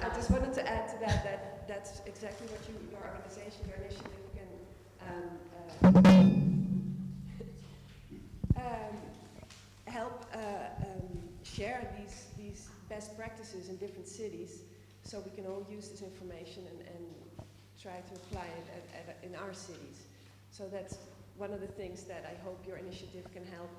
I just wanted to add to that that's exactly what your organization, your initiative can help share these best practices in different cities, so we can all use this information and try to apply it in our cities. So that's one of the things that I hope your initiative can help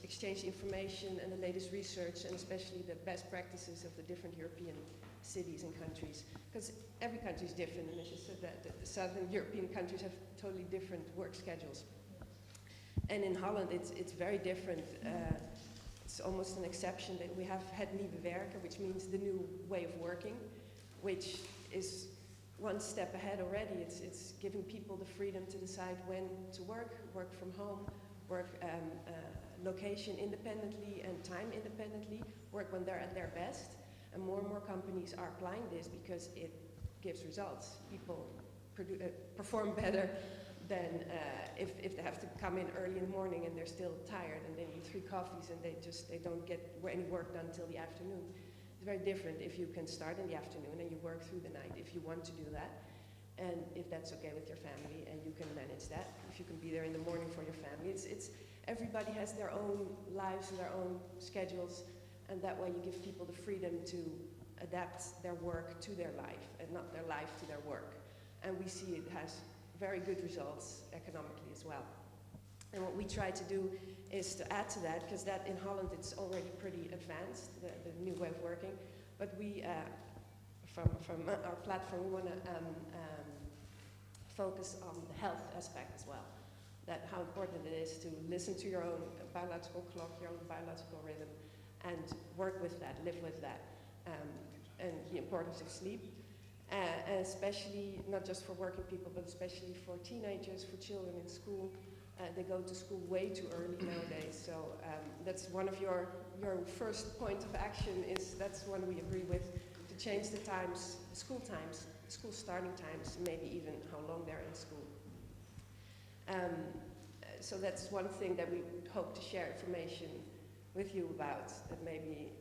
exchange information and the latest research, and especially the best practices of the different European cities and countries. Because every country is different, and as you said, that the southern European countries have totally different work schedules. And in Holland, it's very different. It's almost an exception that we have het nieuwe werken, which means the new way of working, which is one step ahead already. It's giving people the freedom to decide when to work from home, work location independently and time independently, work when they're at their best. And more companies are applying this because it gives results. People perform better than if they have to come in early in the morning and they're still tired and they need 3 coffees and they don't get any work done till the afternoon. It's very different if you can start in the afternoon and you work through the night if you want to do that, and if that's okay with your family and you can manage that. If you can be there in the morning for your family, it's everybody has their own lives and their own schedules, and that way you give people the freedom to adapt their work to their life and not their life to their work. And we see it has very good results economically as well. And what we try to do is to add to that, because that in Holland it's already pretty advanced, the new way of working, but we from our platform, we want to focus on the health aspect as well. That how important it is to listen to your own biological clock, your own biological rhythm, and work with that, live with that, and the importance of sleep, and especially not just for working people, but especially for teenagers, for children in school. They go to school way too early nowadays, so that's one of your first point of action. That's one we agree with, to change the times, school starting times, maybe even how long they're in school. So that's one thing that we hope to share information with you about, that maybe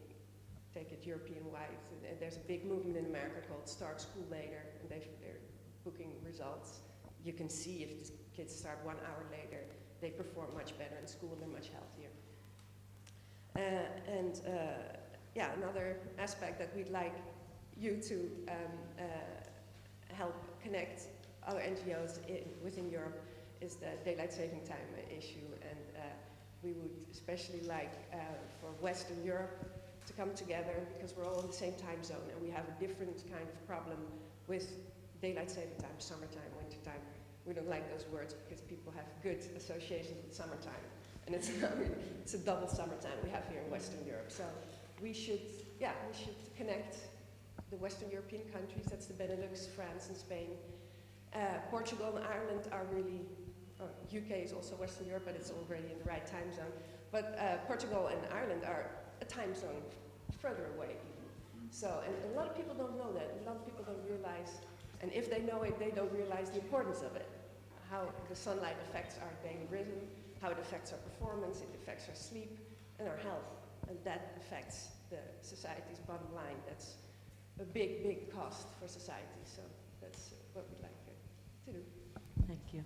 take it European-wide. There's a big movement in America called Start School Later, and they're booking results. You can see if the kids start 1 hour later, they perform much better in school and they're much healthier. Yeah, another aspect that we'd like you to help connect other NGOs within Europe is the daylight saving time issue, and we would especially like for Western Europe to come together, because we're all in the same time zone and we have a different kind of problem with daylight saving time, summertime, wintertime. We don't like those words because people have good associations with summertime, and it's a double summertime we have here in Western Europe. So we should connect the Western European countries. That's the Benelux, France, and Spain. Portugal and Ireland are really, UK is also Western Europe, but it's already in the right time zone. But Portugal and Ireland are a time zone further away even. So, and a lot of people don't know that. A lot of people don't realize, and if they know it, they don't realize the importance of it. How the sunlight affects our daily rhythm, how it affects our performance, it affects our sleep and our health. And that affects the society's bottom line. That's a big, big cost for society. So that's what we'd like to do. Thank you.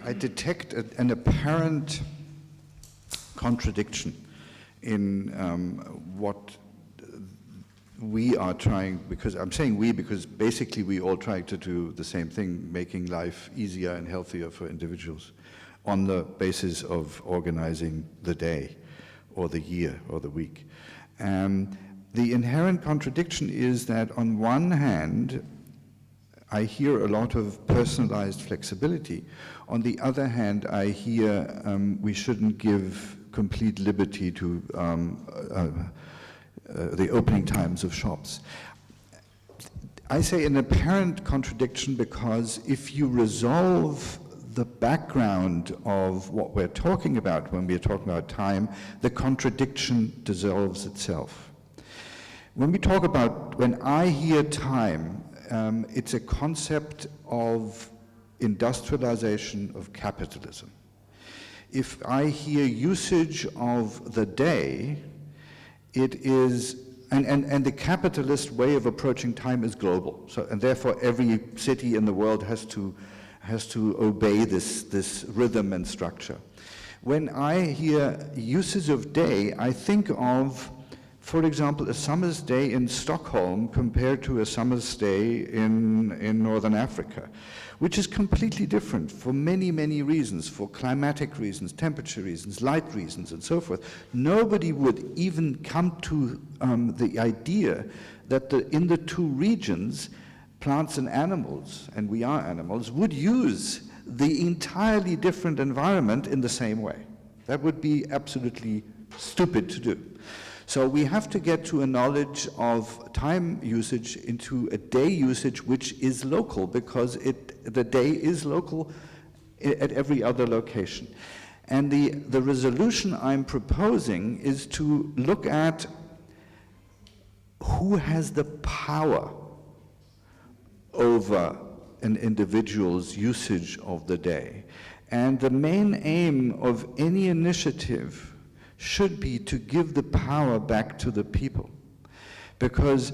I detect an apparent contradiction in what we are trying, because I'm saying we because basically we all try to do the same thing, making life easier and healthier for individuals on the basis of organizing the day or the year or the week. The inherent contradiction is that on one hand, I hear a lot of personalized flexibility. On the other hand, I hear we shouldn't give complete liberty to the opening times of shops. I say an apparent contradiction because if you resolve the background of what we're talking about when we're talking about time, the contradiction dissolves itself. When I hear time, it's a concept of industrialization of capitalism. If I hear usage of the day, it is, and the capitalist way of approaching time is global. So, and therefore every city in the world has to obey this rhythm and structure. When I hear uses of day, I think of, for example, a summer's day in Stockholm compared to a summer's day in Northern Africa, which is completely different for many, many reasons, for climatic reasons, temperature reasons, light reasons, and so forth. Nobody would even come to the idea that in the two regions, plants and animals, and we are animals, would use the entirely different environment in the same way. That would be absolutely stupid to do. So we have to get to a knowledge of time usage into a day usage which is local, because the day is local at every other location. And the resolution I'm proposing is to look at who has the power over an individual's usage of the day. And the main aim of any initiative should be to give the power back to the people. Because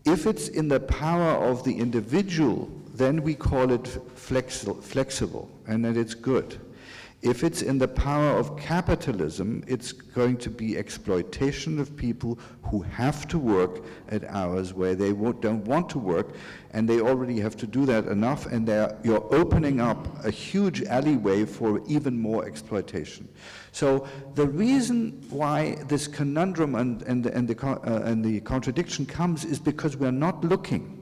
if it's in the power of the individual, then we call it flexible, and that it's good. If it's in the power of capitalism, it's going to be exploitation of people who have to work at hours where they don't want to work, and they already have to do that enough, and you're opening up a huge alleyway for even more exploitation. So the reason why this conundrum and the contradiction comes is because we're not looking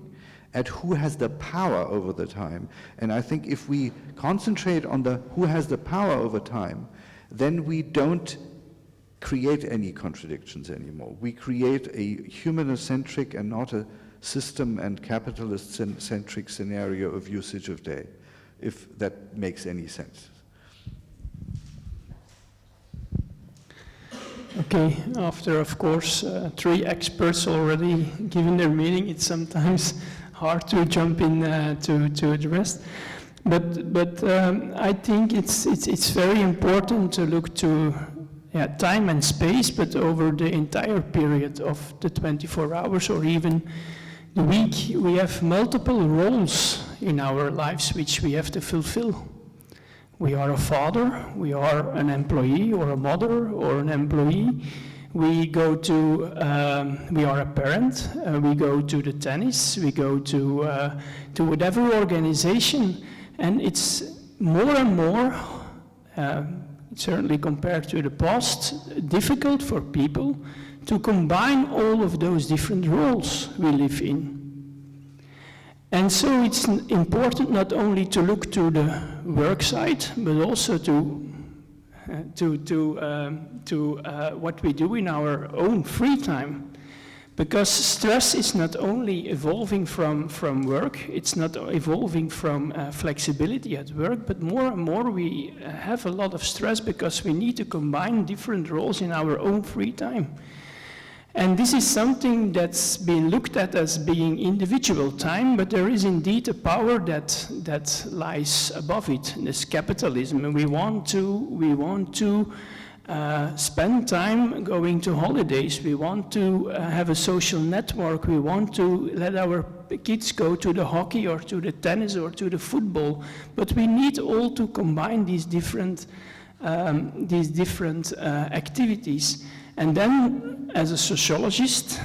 at who has the power over the time. And I think if we concentrate on who has the power over time, then we don't create any contradictions anymore. We create a humanocentric and not a system and capitalist-centric scenario of usage of day, if that makes any sense. Okay, after, of course, 3 experts already given their meaning, it's sometimes hard to jump in to address. But I think it's very important to look to time and space, but over the entire period of the 24 hours or even the week. We have multiple roles in our lives which we have to fulfill. We are a father, we are an employee or a mother or an employee. We are a parent, we go to the tennis, we go to whatever organization, and it's more and more, certainly compared to the past, difficult for people to combine all of those different roles we live in. And so it's important not only to look to the work side, but also to what we do in our own free time. Because stress is not only evolving from work, it's not evolving from flexibility at work, but more and more we have a lot of stress because we need to combine different roles in our own free time. And this is something that's been looked at as being individual time, but there is indeed a power that lies above it. This capitalism, and we want to spend time going to holidays. We want to have a social network. We want to let our kids go to the hockey or to the tennis or to the football. But we need all to combine these different activities. And then, as a sociologist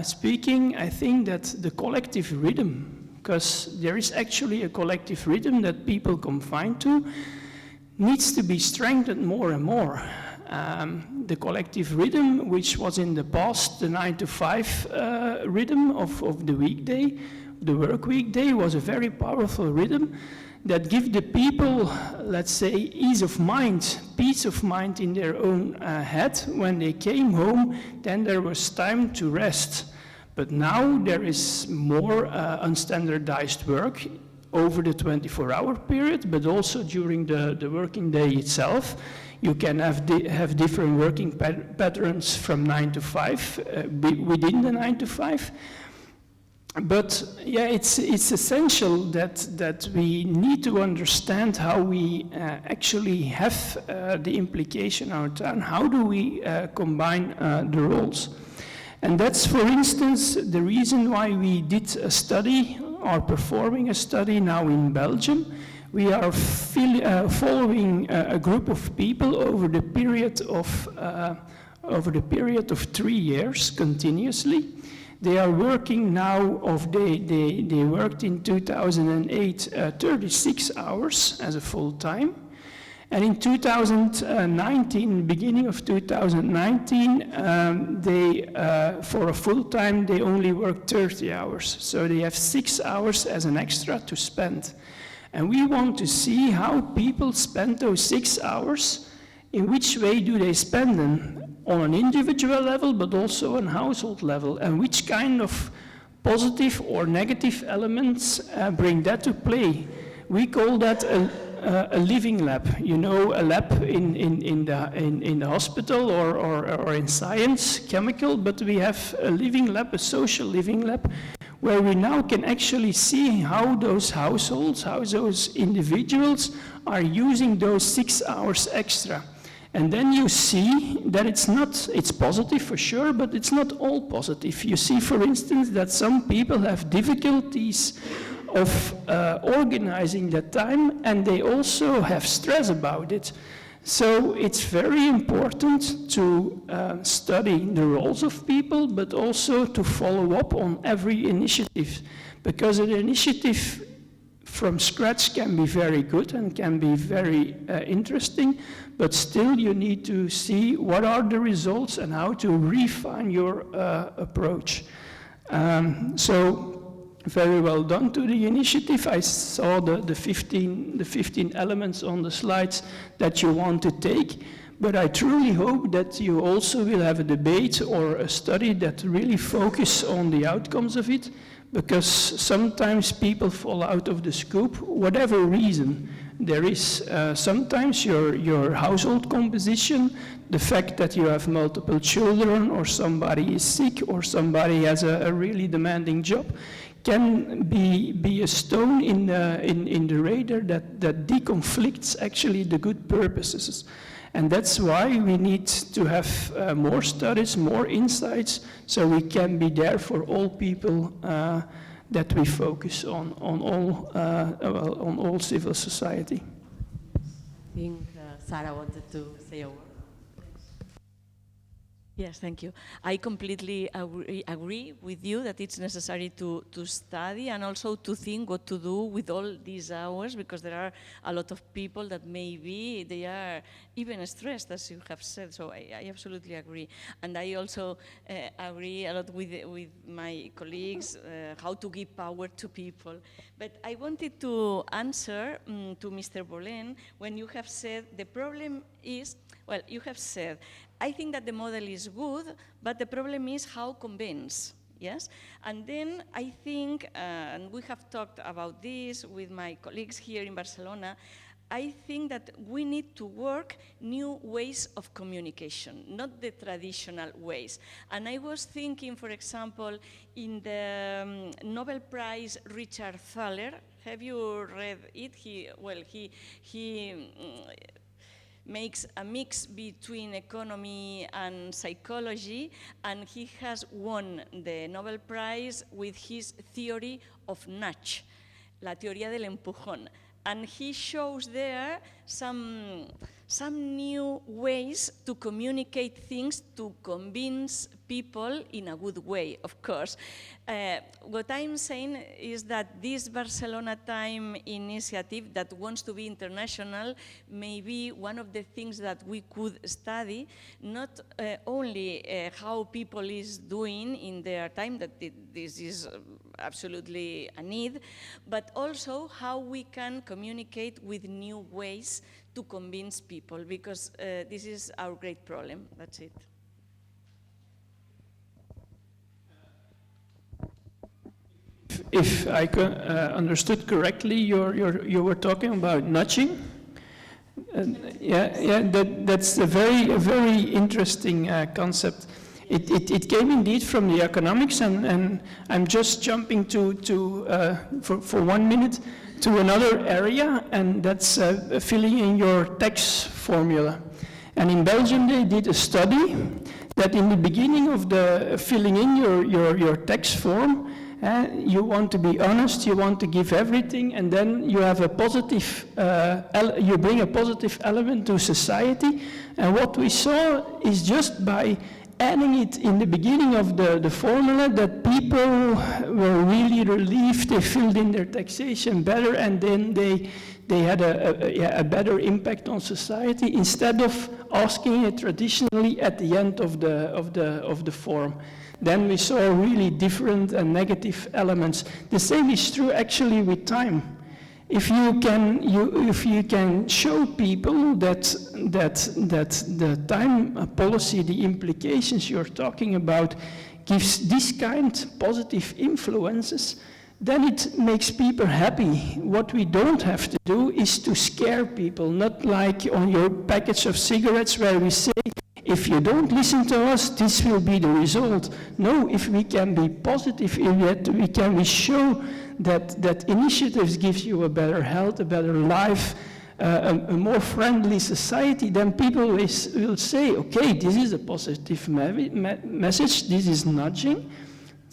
speaking, I think that the collective rhythm, because there is actually a collective rhythm that people confine to, needs to be strengthened more and more. The collective rhythm, which was in the past the 9-to-5 rhythm of the weekday, the work weekday, was a very powerful rhythm that give the people, let's say, ease of mind, peace of mind in their own head. When they came home, then there was time to rest. But now there is more unstandardized work over the 24-hour period, but also during the working day itself. You can have different working patterns from 9 to 5 within the 9 to 5. But yeah, it's essential that we need to understand how we actually have the implication on our time. How do we combine the roles? And that's, for instance, the reason why we did a study, or performing a study now in Belgium. We are following a group of people over the period of 3 years continuously. They are working now, they worked in 2008 36 hours as a full-time. And in 2019, beginning of 2019, for a full-time, they only work 30 hours. So they have 6 hours as an extra to spend. And we want to see how people spend those 6 hours. In which way do they spend them? On an individual level, but also on household level, and which kind of positive or negative elements bring that to play. We call that a living lab. You know, a lab in the hospital or in science, chemical, but we have a living lab, a social living lab, where we now can actually see how those households, how those individuals are using those 6 hours extra. And then you see that it's positive for sure, but it's not all positive. You see, for instance, that some people have difficulties of organizing the time, and they also have stress about it. So it's very important to study the roles of people, but also to follow up on every initiative, because an initiative from scratch can be very good and can be very interesting, but still you need to see what are the results and how to refine your approach. So very well done to the initiative. I saw the 15 elements on the slides that you want to take, but I truly hope that you also will have a debate or a study that really focus on the outcomes of it, because sometimes people fall out of the scope, whatever reason. There is sometimes your household composition, the fact that you have multiple children, or somebody is sick, or somebody has a really demanding job, can be a stone in the radar that deconflicts actually the good purposes. And that's why we need to have more studies, more insights, so we can be there for all people that we focus on all civil society. I think Sara wanted to say a word. Yes, thank you. I completely agree with you that it's necessary to study and also to think what to do with all these hours, because there are a lot of people that maybe they are even stressed, as you have said, so I absolutely agree. And I also agree a lot with my colleagues how to give power to people. But I wanted to answer to Mr. Bolén when you have said the problem is, well, you have said, I think that the model is good, but the problem is how convince, yes? And then I think, and we have talked about this with my colleagues here in Barcelona, I think that we need to work new ways of communication, not the traditional ways. And I was thinking, for example, in the Nobel Prize Richard Thaler, have you read it? He makes a mix between economy and psychology, and he has won the Nobel Prize with his theory of nudge, la teoría del empujón. And he shows there some new ways to communicate things to convince people in a good way, of course. What I'm saying is that this Barcelona Time Initiative that wants to be international may be one of the things that we could study, not only how people is doing in their time, that this is absolutely a need, but also how we can communicate with new ways to convince people, because this is our great problem. That's it. If I understood correctly, you were talking about nudging. That's a very interesting concept. It came indeed from the economics, and I'm just jumping for 1 minute to another area, and that's filling in your tax formula. And in Belgium, they did a study that in the beginning of the filling in your tax form, you want to be honest, you want to give everything, and then you have a positive, you bring a positive element to society. And what we saw is just by adding it in the beginning of the formula that people were really relieved, they filled in their taxation better, and then they had a better impact on society, instead of asking it traditionally at the end of the form. Then we saw really different and negative elements. The same is true actually with time. If you can show people that the time policy, the implications you're talking about, gives this kind of positive influences, then it makes people happy. What we don't have to do is to scare people, not like on your package of cigarettes where we say, if you don't listen to us, this will be the result. No, if we can be positive in that, we show that initiatives gives you a better health, a better life, a more friendly society, then people will say, okay, this is a positive message, this is nudging.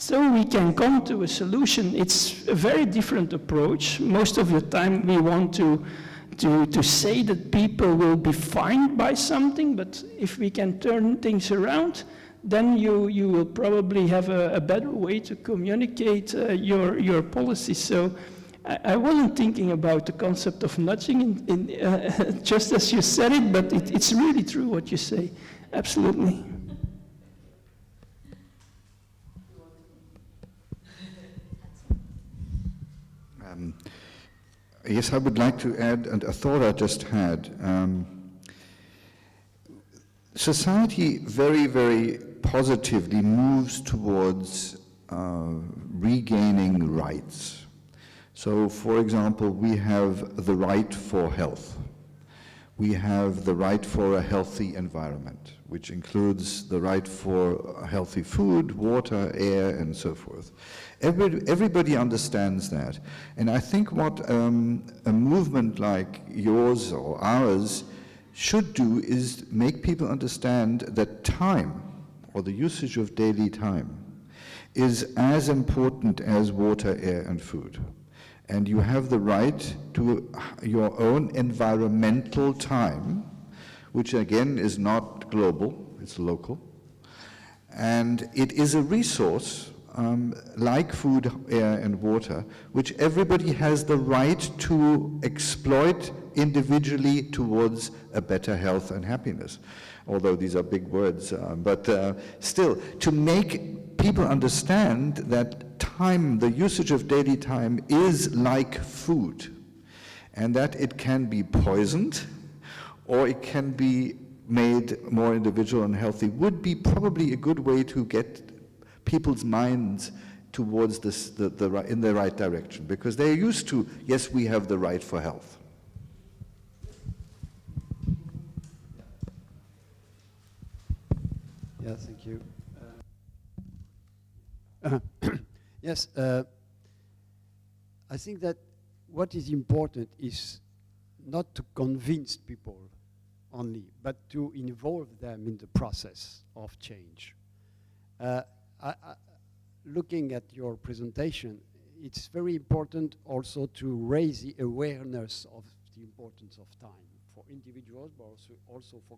So we can come to a solution. It's a very different approach. Most of the time we want to say that people will be fined by something, but if we can turn things around, then you will probably have a better way to communicate your policy. So I wasn't thinking about the concept of nudging just as you said it, but it's really true what you say. Absolutely. Yes, I would like to add a thought I just had. Society very, very positively moves towards regaining rights. So, for example, we have the right for health. We have the right for a healthy environment, which includes the right for healthy food, water, air, and so forth. Everybody understands that. And I think what a movement like yours or ours should do is make people understand that time, or the usage of daily time, is as important as water, air, and food. And you have the right to your own environmental time, which again is not global, it's local. And it is a resource, like food, air, and water, which everybody has the right to exploit individually towards a better health and happiness. Although these are big words, but still, to make people understand that time, the usage of daily time, is like food, and that it can be poisoned, or it can be made more individual and healthy, would be probably a good way to get people's minds towards this, in the right direction, because they're used to, yes, we have the right for health. Yeah, thank you. Yes, I think that what is important is not to convince people only, but to involve them in the process of change. Looking at your presentation, it's very important also to raise the awareness of the importance of time for individuals, but also for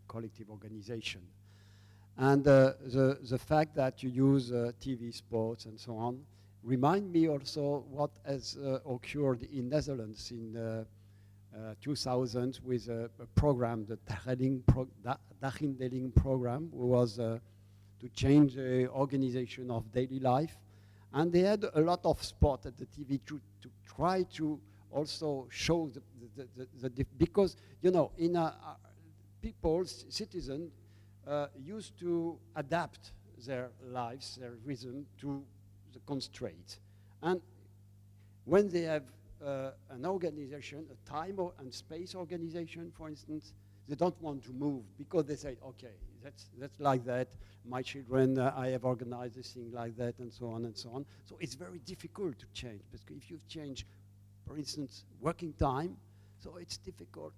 collective organization. And the fact that you use TV spots and so on remind me also what has occurred in Netherlands in 2000 with a program, the Dagindeling program, was to change the organization of daily life. And they had a lot of spot at the TV to try to also show because, you know, in people, citizens, used to adapt their lives, their rhythm to the constraint. And when they have an organization, a time and space organization, for instance, they don't want to move because they say, okay, that's like that. My children, I have organized this thing like that, and so on and so on. So it's very difficult to change, because if you change, for instance, working time, so it's difficult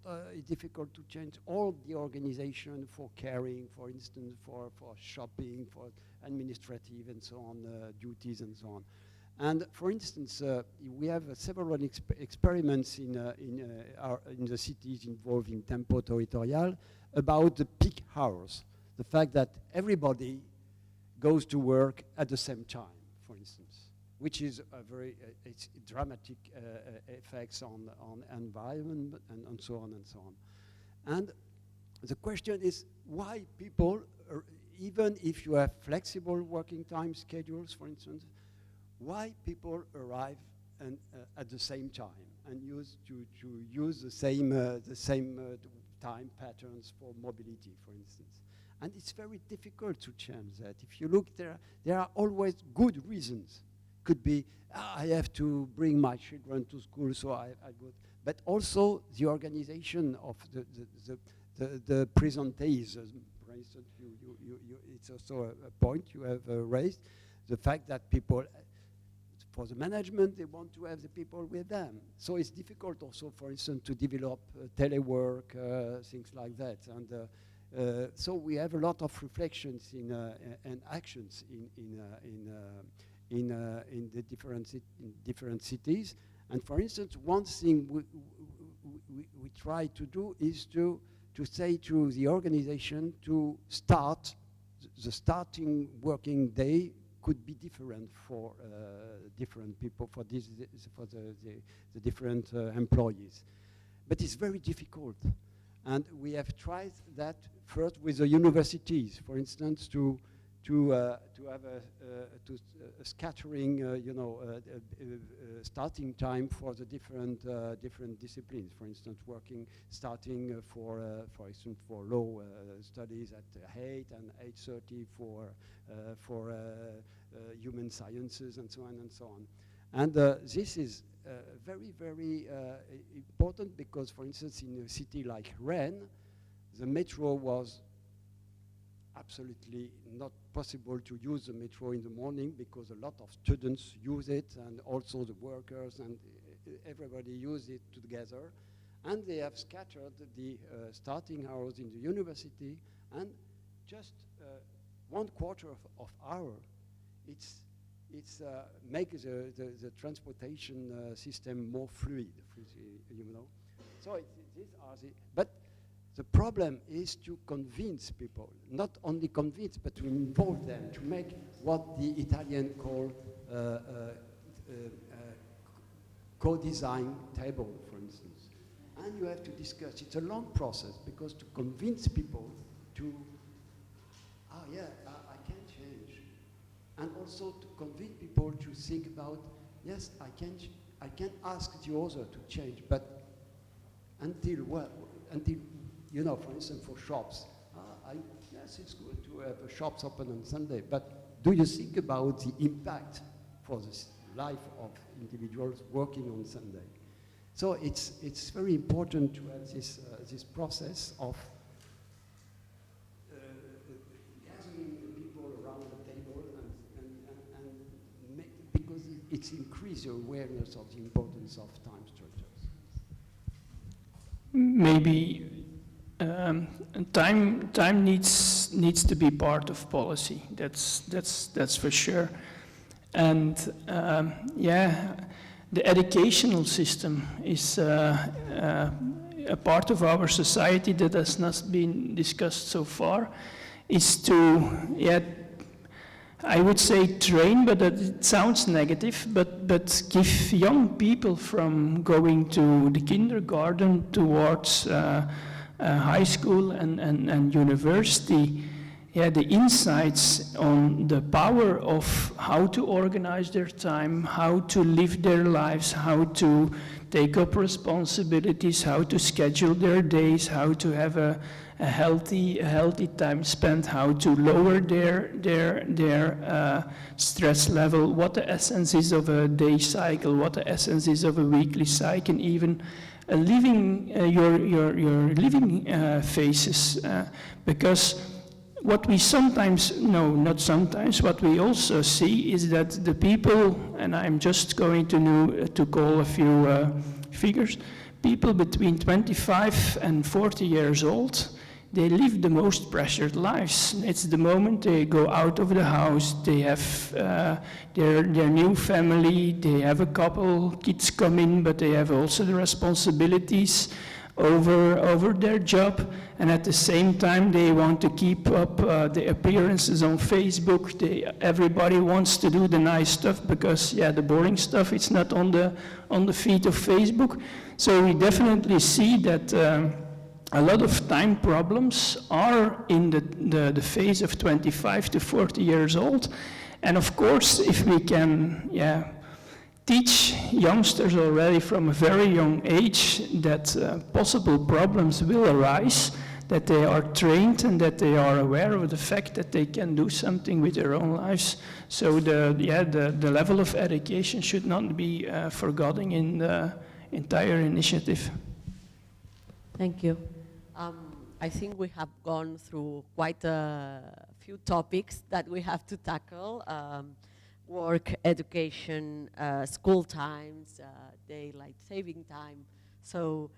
to change all the organization for caring, for instance, for shopping, for administrative and so on, duties and so on. And for instance, we have several experiments in the cities involving tempo territorial about the peak hours. The fact that everybody goes to work at the same time, for instance, which is a very it's dramatic effects on environment and so on and so on. And the question is why people, even if you have flexible working time schedules, for instance, why people arrive at the same time and use the same time patterns for mobility, for instance. And it's very difficult to change that. If you look, there are always good reasons. Could be, I have to bring my children to school, so I go. But also the organization of the presentees. For instance, it's also a point you have raised. The fact that people, for the management, they want to have the people with them. So it's difficult also, for instance, to develop telework, things like that. And So we have a lot of reflections and actions in the different cities. And for instance, one thing we try to do is to say to the organization to start, the starting working day could be different for different people, for the different employees. But it's very difficult. And we have tried that first with the universities, for instance, to have a scattering, starting time for the different disciplines. For instance, starting for instance for law studies at 8 and 8:30 for human sciences and so on and so on. And this is very, very important because, for instance, in a city like Rennes, the metro was absolutely not possible to use the metro in the morning because a lot of students use it and also the workers and everybody use it together. And they have scattered the starting hours in the university, and just 1/4 of hour, it's make the transportation system more fluid, So these are but the problem is to convince people, not only convince, but to involve them, to make what the Italian call co-design table, for instance. And you have to discuss. It's a long process because to convince people to, I can change. And also to convince people to think about, yes, I can ask the other to change, but until what? Until, for instance, for shops. Yes, it's good to have shops open on Sunday, but do you think about the impact for the life of individuals working on Sunday? So it's very important to have this process of gathering people around the table and because it's increased the awareness of the importance of time structures. Maybe time needs to be part of policy. That's for sure. And the educational system is a part of our society that has not been discussed so far. Is to I would say train, but it sounds negative, but give young people from going to the kindergarten towards high school and university, the insights on the power of how to organize their time, how to live their lives, how to take up responsibilities, how to schedule their days, how to have a healthy time spent, how to lower their stress level, what the essence is of a day cycle, what the essence is of a weekly cycle, even living your living phases, because what we sometimes, not sometimes, what we also see is that the people, and I'm just going to call a few figures, people between 25 and 40 years old, they live the most pressured lives. It's the moment they go out of the house, they have their new family, they have a couple kids come in, but they have also the responsibilities over their job, and at the same time they want to keep up the appearances on Facebook. Everybody wants to do the nice stuff because the boring stuff, it's not on the feed of Facebook. So we definitely see that a lot of time problems are in the phase of 25 to 40 years old. And of course, if we can teach youngsters already from a very young age that possible problems will arise, that they are trained and that they are aware of the fact that they can do something with their own lives. So the level of education should not be forgotten in the entire initiative. Thank you. I think we have gone through quite a few topics that we have to tackle. Work, education, school times, daylight saving time. So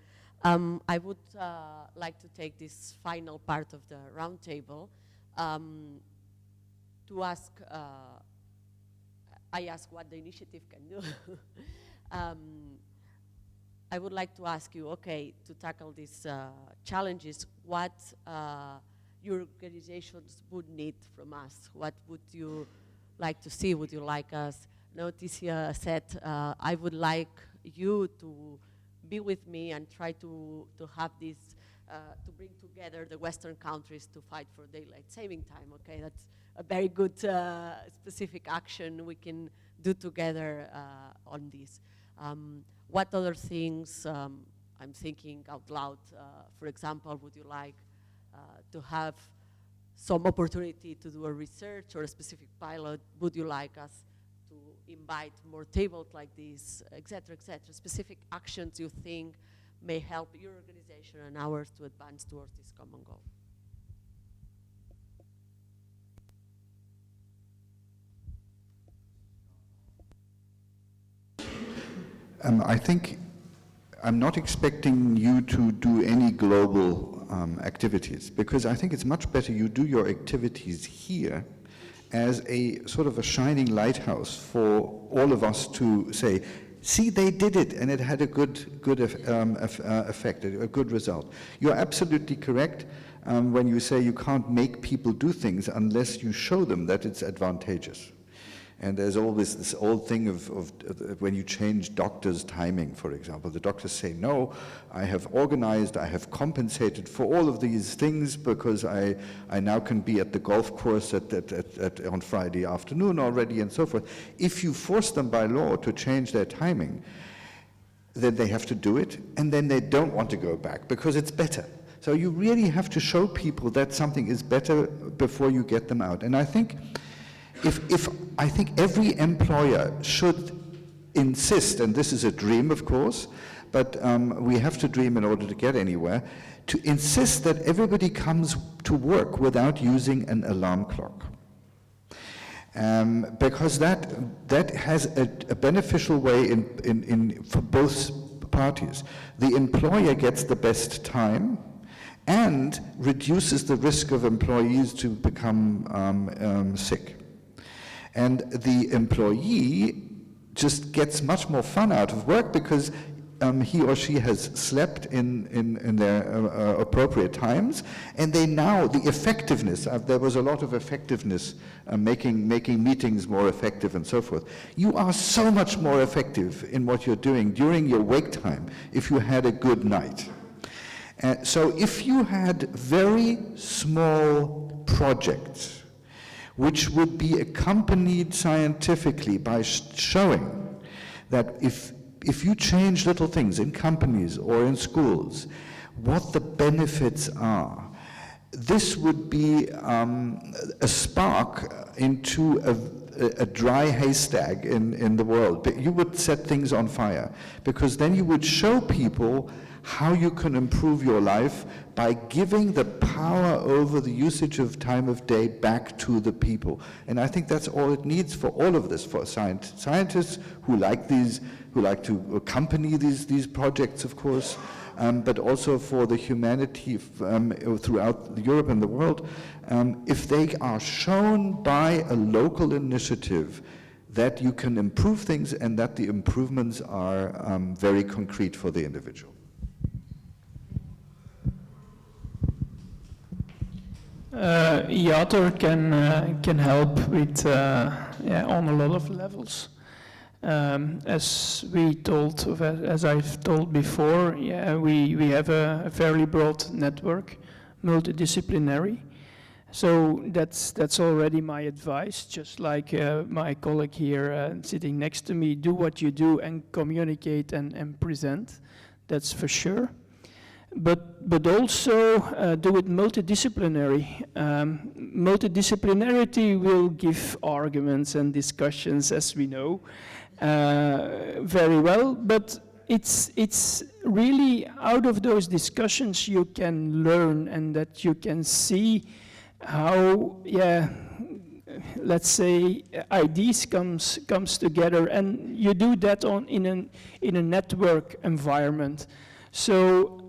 I would like to take this final part of the roundtable to ask, I ask what the initiative can do. I would like to ask you, okay, to tackle these challenges, what your organizations would need from us? What would you like to see? Would you like us? No, Ticia said, I would like you to be with me and try to have this, to bring together the Western countries to fight for daylight saving time. Okay, that's a very good specific action we can do together on this. What other things, I'm thinking out loud, for example, would you like to have some opportunity to do a research or a specific pilot? Would you like us to invite more tables like this, et cetera, specific actions you think may help your organization and ours to advance towards this common goal? I think I'm not expecting you to do any global activities, because I think it's much better you do your activities here as a sort of a shining lighthouse for all of us to say, see, they did it, and it had a good effect, a good result. You're absolutely correct when you say you can't make people do things unless you show them that it's advantageous. And there's always this old thing of when you change doctors' timing, for example. The doctors say, no, I have organized, I have compensated for all of these things because I now can be at the golf course on Friday afternoon already and so forth. If you force them by law to change their timing, then they have to do it, and then they don't want to go back because it's better. So you really have to show people that something is better before you get them out. And I think I think every employer should insist, and this is a dream, of course, but we have to dream in order to get anywhere, to insist that everybody comes to work without using an alarm clock. Because that has a beneficial way for both parties. The employer gets the best time and reduces the risk of employees to become sick. And the employee just gets much more fun out of work because he or she has slept in their appropriate times, and they now, the effectiveness, there was a lot of effectiveness, making meetings more effective and so forth. You are so much more effective in what you're doing during your wake time if you had a good night. So if you had very small projects which would be accompanied scientifically by showing that if you change little things in companies or in schools, what the benefits are, this would be a spark into a dry haystack in the world. But you would set things on fire, because then you would show people how you can improve your life by giving the power over the usage of time of day back to the people. And I think that's all it needs for all of this, for scientists who like to accompany these projects, of course, but also for the humanity throughout Europe and the world. If they are shown by a local initiative that you can improve things and that the improvements are very concrete for the individual. IATUR can help with on a lot of levels. As I've told before, we have a fairly broad network, multidisciplinary. So that's already my advice. Just like my colleague here sitting next to me, do what you do and communicate and present. That's for sure. But also do it multidisciplinary. Multidisciplinarity will give arguments and discussions, as we know, very well. But it's really out of those discussions you can learn, and that you can see how, let's say, ideas comes together, and you do that in a network environment. So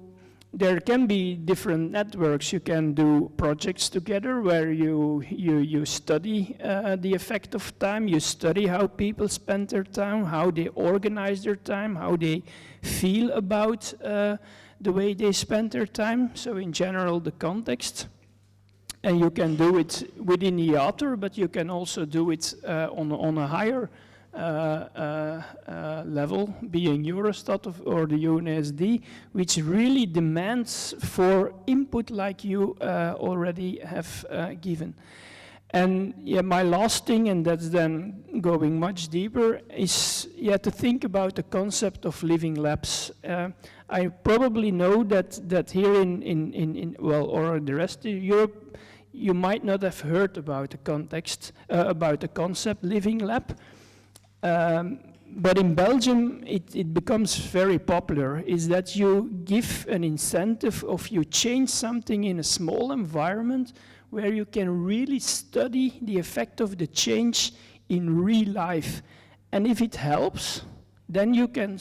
there can be different networks. You can do projects together where you study the effect of time, you study how people spend their time, how they organize their time, how they feel about the way they spend their time, so in general the context. And you can do it within IATUR, but you can also do it on a higher level, being Eurostat or the UNSD, which really demands for input like you already have given. And yeah, my last thing, and that's then going much deeper, is to think about the concept of living labs. I probably know that here in or the rest of Europe, you might not have heard about the context, about the concept living lab. But in Belgium, it becomes very popular, is that you give an incentive of you change something in a small environment where you can really study the effect of the change in real life. And if it helps, then you can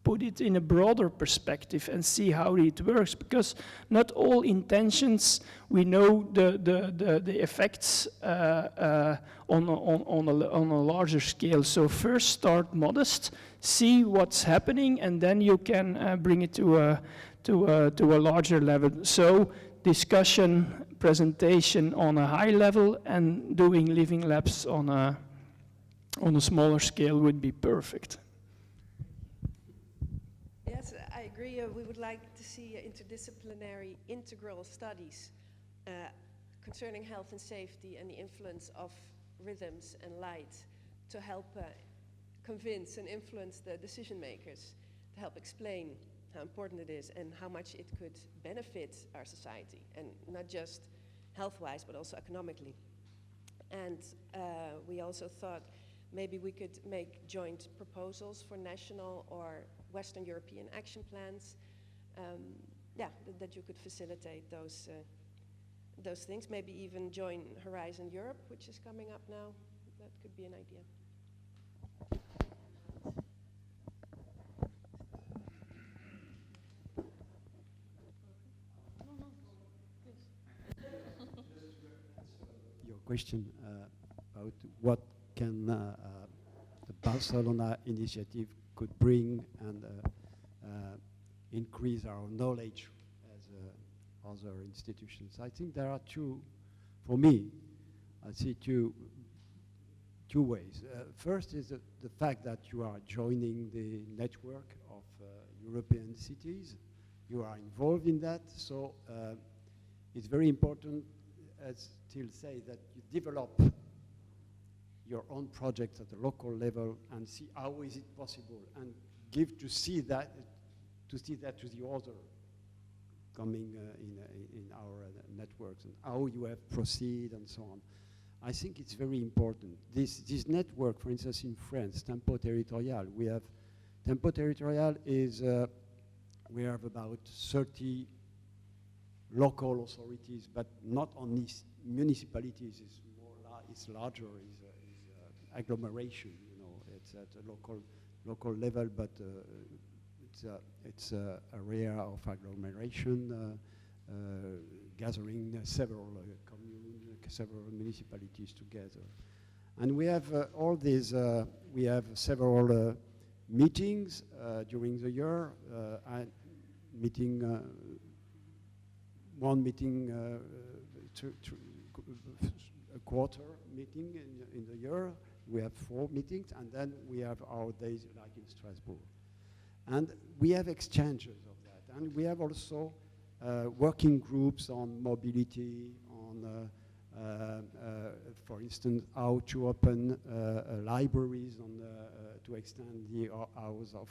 put it in a broader perspective and see how it works, because not all intentions, we know the effects on a larger scale. So first start modest, see what's happening, and then you can bring it to a larger level. So discussion, presentation on a high level, and doing living labs on a smaller scale would be perfect. Yes, I agree. We would like to see interdisciplinary integral studies concerning health and safety and the influence of rhythms and light to help convince and influence the decision makers, to help explain how important it is and how much it could benefit our society, and not just health-wise, but also economically. And we also thought maybe we could make joint proposals for national or Western European action plans. That you could facilitate those things. Maybe even join Horizon Europe, which is coming up now. That could be an idea. Your question about what can the Barcelona initiative could bring and increase our knowledge as other institutions. I think there are for me, I see two ways. First is the fact that you are joining the network of European cities. You are involved in that, so it's very important, as Till say, that you develop your own projects at the local level and see how is it possible, and to see that to the other coming in our networks, and how you have proceed and so on. I think it's very important. This network, for instance, in France, Tempo Territorial, we have Tempo Territorial is we have about 30 local authorities, but not only municipalities. It's larger. Is agglomeration. You know, it's at a local level, but it's a area of agglomeration, gathering several communes, several municipalities together. And we have all these, we have several meetings during the year, one meeting, a quarter meeting in the year. We have 4 meetings, and then we have our days like in Strasbourg. And we have exchanges of that. And we have also working groups on mobility, on, for instance, how to open libraries, to extend the hours of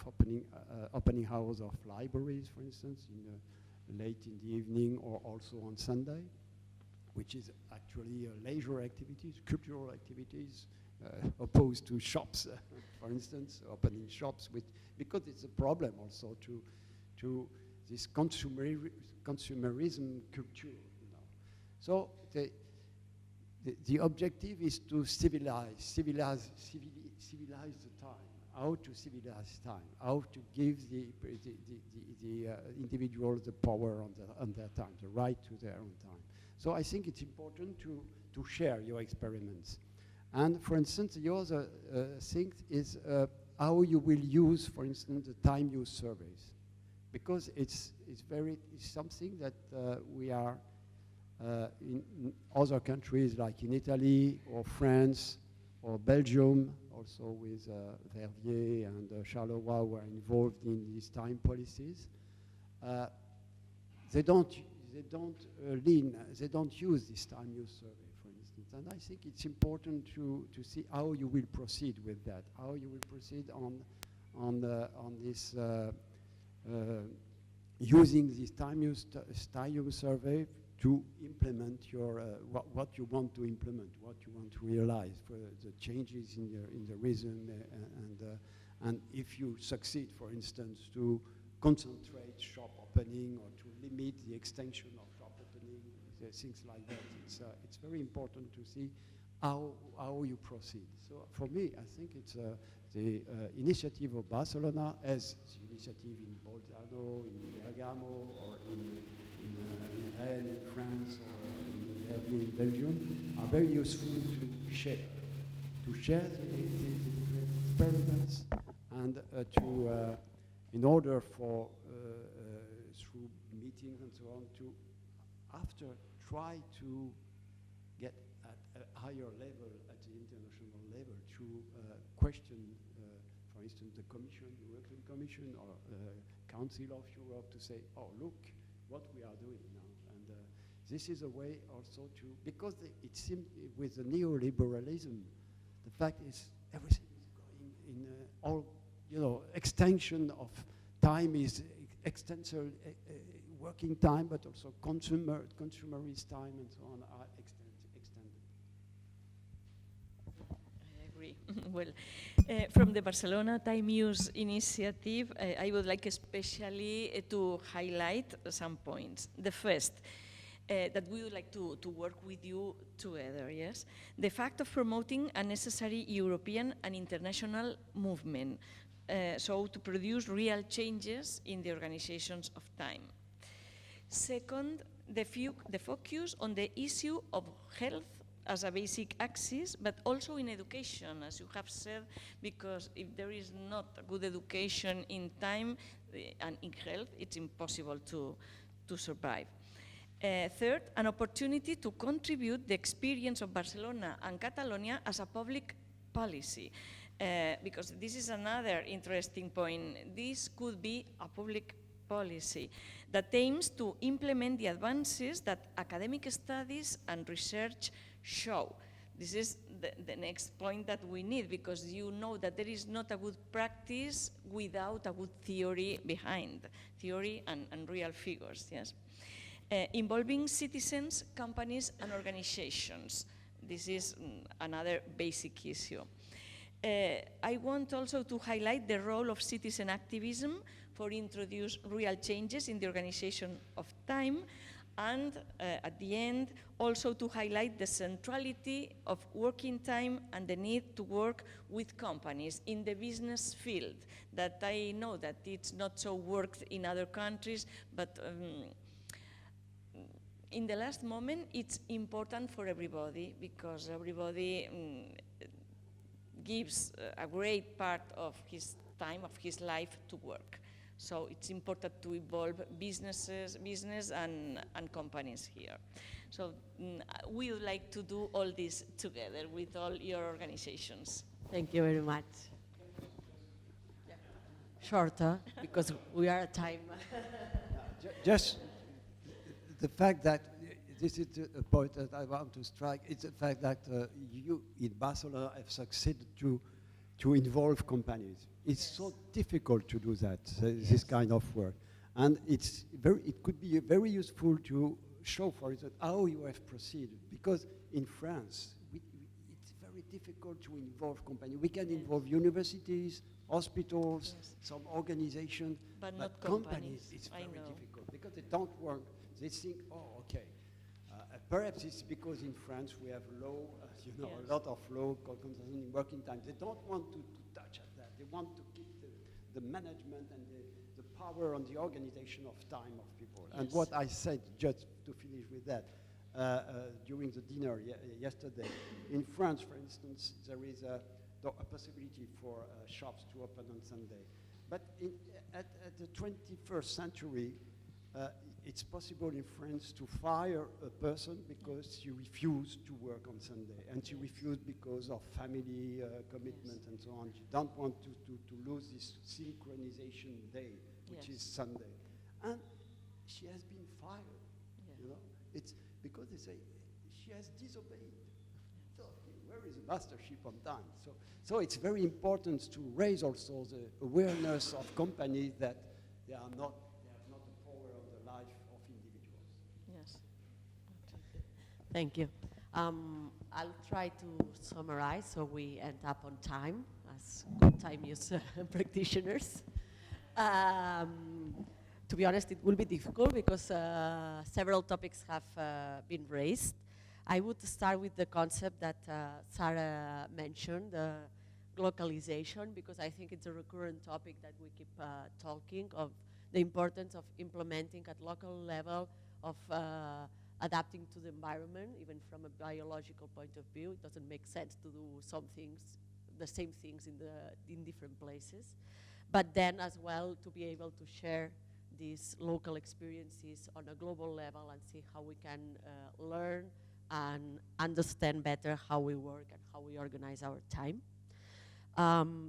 opening hours of libraries, for instance, late in the evening or also on Sunday, which is actually leisure activities, cultural activities, opposed to shops, for instance, opening shops, because it's a problem also to this consumerism culture. You know. So the objective is to civilize the time. how to civilize time, how to give the individual the power on their time, the right to their own time. So I think it's important to share your experiments. And for instance, the other thing is how you will use, for instance, the time use surveys, because it's something that we are in other countries like in Italy or France or Belgium, also with Verviers and Charleroi were involved in these time policies. They don't use this time use survey, for instance. And I think it's important to see how you will proceed with that, how you will proceed on this using this time use survey to implement your what you want to implement, what you want to realize for the changes in the rhythm, and if you succeed, for instance, to concentrate shop opening or to limit the extension of shop opening, things like that. It's very important to see how you proceed. So for me, I think it's the initiative of Barcelona, as the initiative in Bolzano, in Bergamo, or in Rennes in France, or in Berbel in Belgium, are very useful to share the experiments, and in order for through meetings and so on, to after try to get at a higher level, at the international level, to question, for instance, the Commission, the European Commission, or Council of Europe, to say, oh, look what we are doing now. And this is a way also to, because it seems with the neoliberalism, the fact is everything is going in all, extension of time is extensive, working time, but also consumerist time and so on are extended. I agree. Well, from the Barcelona Time Use Initiative, I would like especially to highlight some points. The first, that we would like to work with you together, yes? The fact of promoting a necessary European and international movement, so to produce real changes in the organizations of time. Second, the focus on the issue of health as a basic axis, but also in education, as you have said, because if there is not a good education in time and in health, it's impossible to survive. Third, an opportunity to contribute the experience of Barcelona and Catalonia as a public policy, because this is another interesting point. This could be a public policy that aims to implement the advances that academic studies and research show. This is the next point that we need, because you know that there is not a good practice without a good theory behind, theory and real figures, yes? Involving citizens, companies, and organizations. This is another basic issue. I want also to highlight the role of citizen activism for introduce real changes in the organization of time, and at the end, also to highlight the centrality of working time and the need to work with companies in the business field, that I know that it's not so worked in other countries, but in the last moment, it's important for everybody, because everybody gives a great part of his time, of his life to work. So it's important to involve business and companies here. So we would like to do all this together with all your organizations. Thank you very much. Yeah. Shorter, because we are at time. Just the fact that this is a point that I want to strike. It's the fact that you in Barcelona have succeeded to involve companies. It's so difficult to do that, this kind of work. And it could be very useful to show, for instance, how you have proceeded. Because in France, it's very difficult to involve companies. We can involve universities, hospitals, some organizations, but not companies. It's very difficult because they don't work. They think, oh, okay. Perhaps it's because in France we have law, a lot of law concerning working time. They don't want to touch at that. They want to keep the management and the power on the organization of time of people. Yes. And what I said, just to finish with that, during the dinner yesterday, in France, for instance, there is a possibility for shops to open on Sunday. But at the 21st century, it's possible in France to fire a person because she refused to work on Sunday, and she refused because of family commitment and so on. She don't want to lose this synchronization day, which is Sunday. And she has been fired, you know? It's because they say she has disobeyed. So where is the mastership on time? So it's very important to raise also the awareness of companies that they have not the power of the life of individuals. Yes. Thank you. I'll try to summarize so we end up on time as good time use practitioners. To be honest, it will be difficult because several topics have been raised. I would start with the concept that Sara mentioned, localization, because I think it's a recurrent topic that we keep talking of the importance of implementing at local level, of adapting to the environment, even from a biological point of view. It doesn't make sense to do some things, the same things in different places. But then as well to be able to share these local experiences on a global level and see how we can learn and understand better how we work and how we organize our time.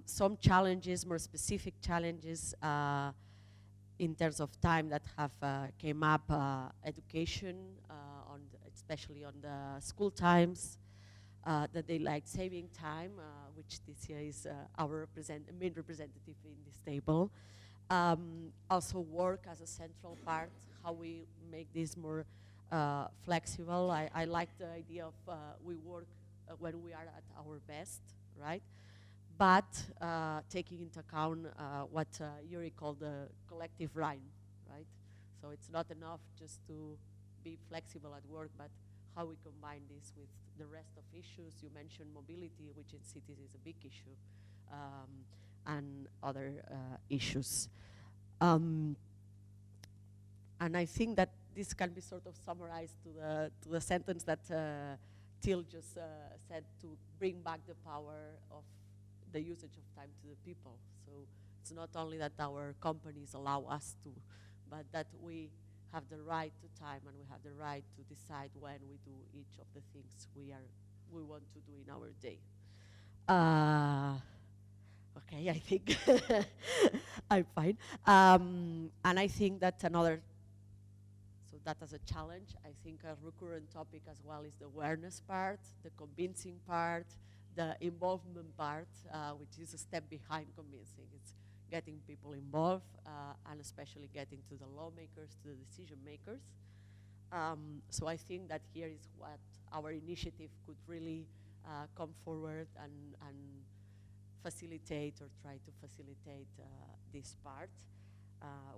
Some challenges, more specific challenges in terms of time that have came up, education, especially on the school times, the daylight saving time, which Ticia is our main representative in this table. Also work as a central part, how we make this more flexible. I like the idea of we work when we are at our best, right? But taking into account what Joeri called the collective rhyme, right? So it's not enough just to be flexible at work, but how we combine this with the rest of issues. You mentioned mobility, which in cities is a big issue, and other issues. And I think that this can be sort of summarized to the sentence that Till just said, to bring back the power of the usage of time to the people. So it's not only that our companies allow us to, but that we have the right to time and we have the right to decide when we do each of the things we want to do in our day. Okay, I think I'm fine. And I think that so that as a challenge, I think a recurrent topic as well is the awareness part, the convincing part, the involvement part, which is a step behind convincing. It's getting people involved, and especially getting to the lawmakers, to the decision makers. So I think that here is what our initiative could really come forward and facilitate or try to facilitate this part.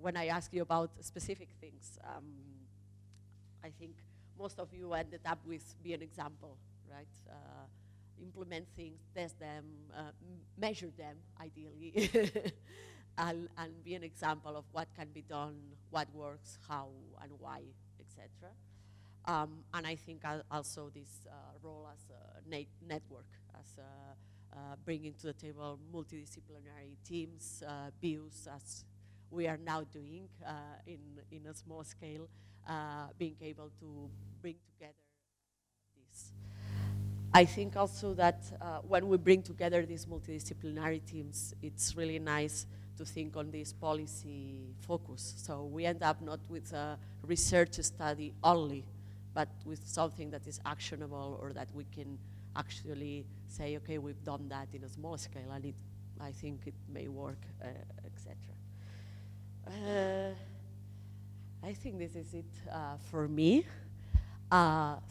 When I ask you about specific things, I think most of you ended up with be an example, right? Implement things, test them, measure them, ideally, and be an example of what can be done, what works, how, and why, etc. And I think also this role as a network, as bringing to the table multidisciplinary teams, views, as we are now doing in a small scale, being able to bring together this. I think also that when we bring together these multidisciplinary teams, it's really nice to think on this policy focus. So we end up not with a research study only, but with something that is actionable or that we can actually say, okay, we've done that in a small scale, and I think it may work, etc. I think this is it for me.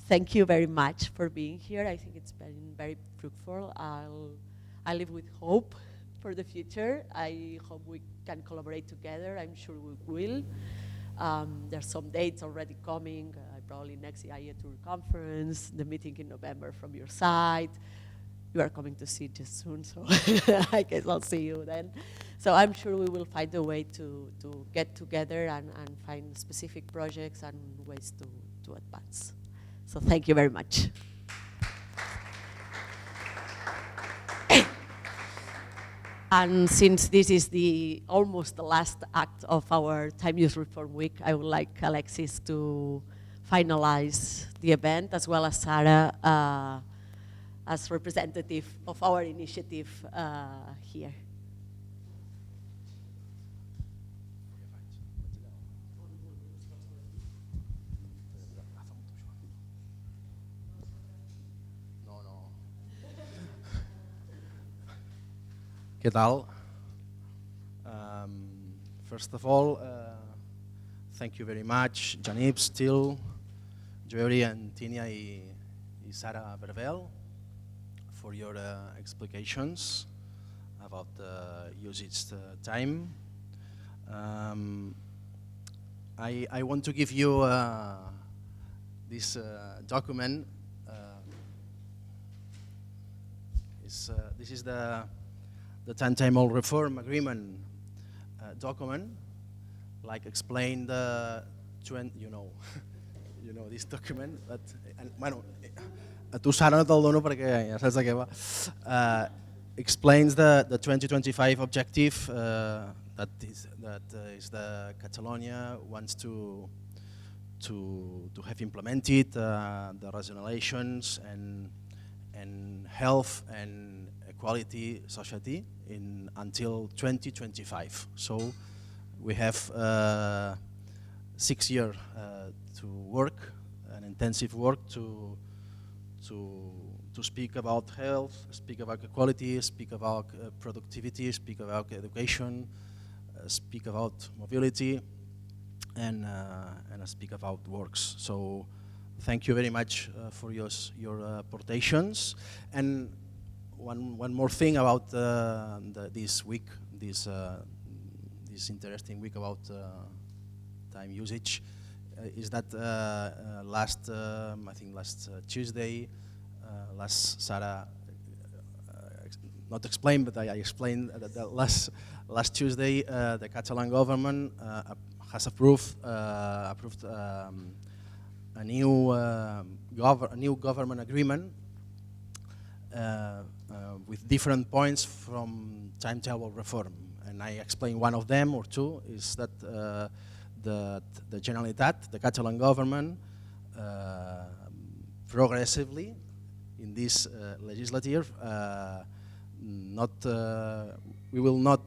Thank you very much for being here. I think it's been very fruitful. I live with hope for the future. I hope we can collaborate together. I'm sure we will. There's some dates already coming, probably next IATUR conference, the meeting in November from your side. you are coming to see just soon, so I guess I'll see you then. So I'm sure we will find a way to get together and find specific projects and ways to advance. So thank you very much. And since this is almost the last act of our Time Use Reform Week, I would like Alexis to finalize the event, as well as Sara as representative of our initiative here. ¿Qué tal? First of all, thank you very much, Janib, Still, Joeri and Ticia and Sara Berbel for your explications about usage time. I want to give you this document. This is the Timetable Reform Agreement document, like explain the you know this document, but bueno, a tu Sara no te'l dono perquè ja saps de què va. Explains the 2025 objective that is the Catalonia wants to have implemented the rationalizations and health and equality society until 2025. So we have 6 years to work, an intensive work to speak about health, speak about equality, speak about productivity, speak about education, speak about mobility, and speak about works. So thank you very much for your aportations. And one more thing about this week, this interesting week about time usage, is that I think last Tuesday, Sara not explained, but I explained that last Tuesday the Catalan government has approved a new government agreement with different points from timetable reform. And I explained one of them, or two, is that the Generalitat, the Catalan government, progressively in this legislature, we will not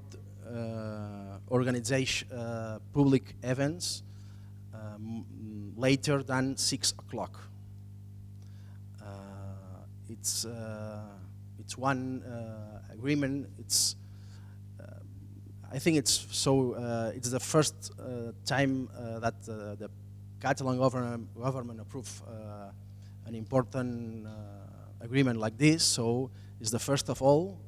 organize public events later than 6 o'clock. It's one agreement. I think it's the first time that the Catalan government approved an important agreement like this. So it's the first of all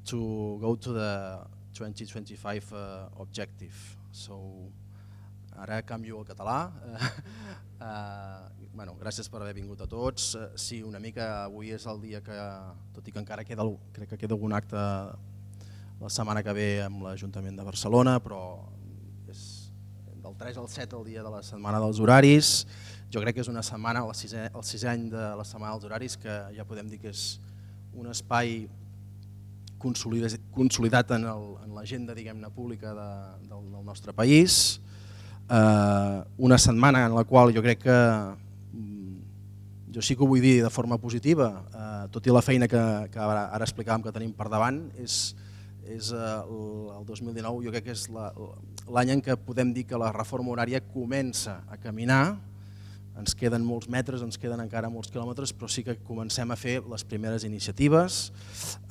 to go to the 2025 objective. So ara canvio al català. Bueno, gràcies per haver vingut a tots. Sí, una mica avui és el dia que, tot i que encara crec que queda algun acte la setmana que ve amb l'Ajuntament de Barcelona, però és del 3 al 7 el dia de la Setmana dels Horaris. Jo crec que és una setmana, el sisè any de la Setmana dels Horaris, que ja podem dir que és un espai consolidat en l'agenda, diguem-ne, pública del nostre país. Una setmana en la qual jo crec que, jo sí que ho vull dir de forma positiva, tot i la feina que ara explicàvem que tenim per davant, és el 2019, jo crec que és l'any en què podem dir que la reforma horària comença a caminar. Ens queden molts metres, ens queden encara molts quilòmetres, però sí que comencem a fer les primeres iniciatives.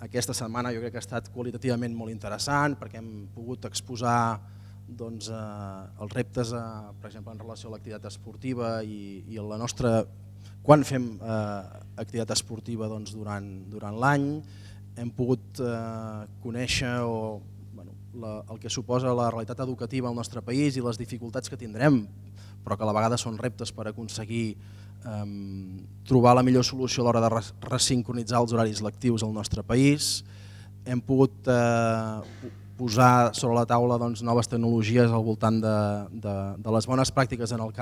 Aquesta setmana jo crec que ha estat qualitativament molt interessant perquè hem pogut exposar els reptes, per exemple, en relació a l'activitat esportiva i la nostra, quan fem activitat esportiva durant l'any. Hem pogut conèixer el que suposa la realitat educativa al nostre país i les dificultats que tindrem, però que a la vegada són reptes per aconseguir trobar la millor solució a l'hora de resincronitzar els horaris lectius al nostre país. Hem pogut posar sobre la taula noves tecnologies al voltant de les bones pràctiques en el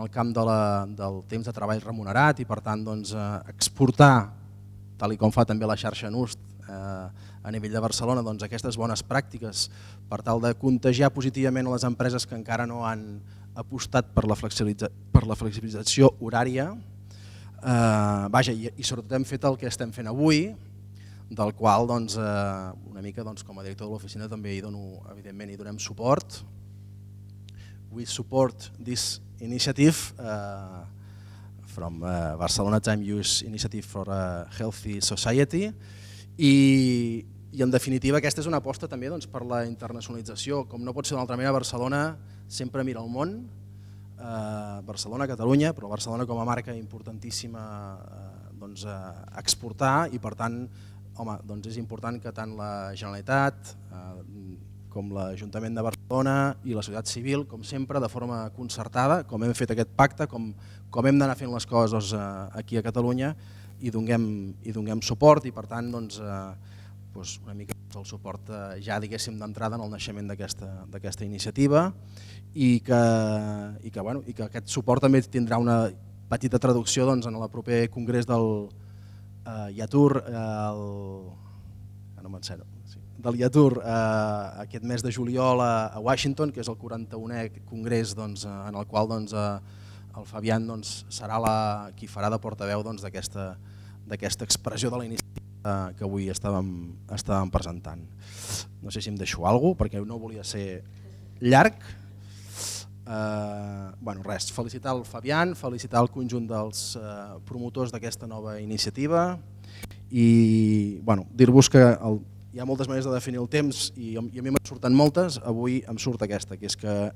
camp del temps de treball remunerat i per tant exportar, tal com fa també la xarxa NUST a nivell de Barcelona, aquestes bones pràctiques per tal de contagiar positivament les empreses que encara no han apostat per la flexibilització horària. I sobretot hem fet el que estem fent avui, del qual una mica com a director de l'oficina també evidentment hi donem suport. We support this initiative from Barcelona Time Use Initiative for a Healthy Society i en definitiva aquesta és una aposta també per la internacionalització. Com no pot ser d'una altra manera, Barcelona sempre mira al món, Barcelona, Catalunya, però Barcelona com a marca importantíssima a exportar i per tant és important que tant la Generalitat com l'Ajuntament de Barcelona i la societat civil, com sempre, de forma concertada, com hem fet aquest pacte, com hem d'anar fent les coses aquí a Catalunya, hi donem suport i per tant una mica el suport ja diguéssim d'entrada en el naixement d'aquesta iniciativa i que aquest suport també tindrà una petita traducció en el proper congrés del IATUR aquest mes de juliol a Washington, que és el 41è congrés en el qual el Fabian serà qui farà de portaveu d'aquesta expressió de la iniciativa que avui estàvem presentant. No sé si em deixo alguna cosa, perquè no volia ser llarg. Res, felicitar el Fabian, felicitar el conjunt dels promotors d'aquesta nova iniciativa i dir-vos que hi ha moltes maneres de definir el temps i a mi me'n surten moltes, avui em surt aquesta, que és que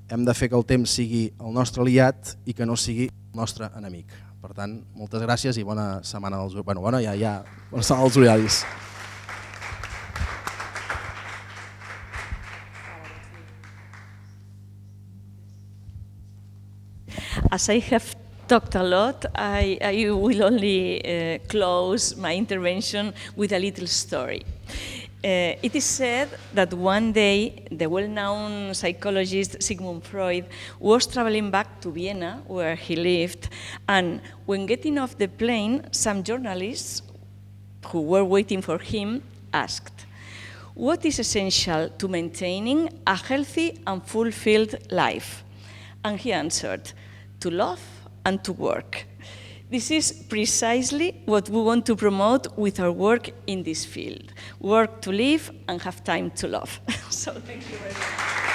hem de fer que el temps sigui el nostre aliat i que no sigui el nostre enemic. Per tant, moltes gràcies i bona setmana dels horaris. As I have talked a lot, I will only close my intervention with a little story. It is said that one day the well-known psychologist Sigmund Freud was traveling back to Vienna, where he lived, and when getting off the plane, some journalists who were waiting for him asked, "What is essential to maintaining a healthy and fulfilled life?" And he answered, "To love and to work." This is precisely what we want to promote with our work in this field. Work to live and have time to love. So thank you very much.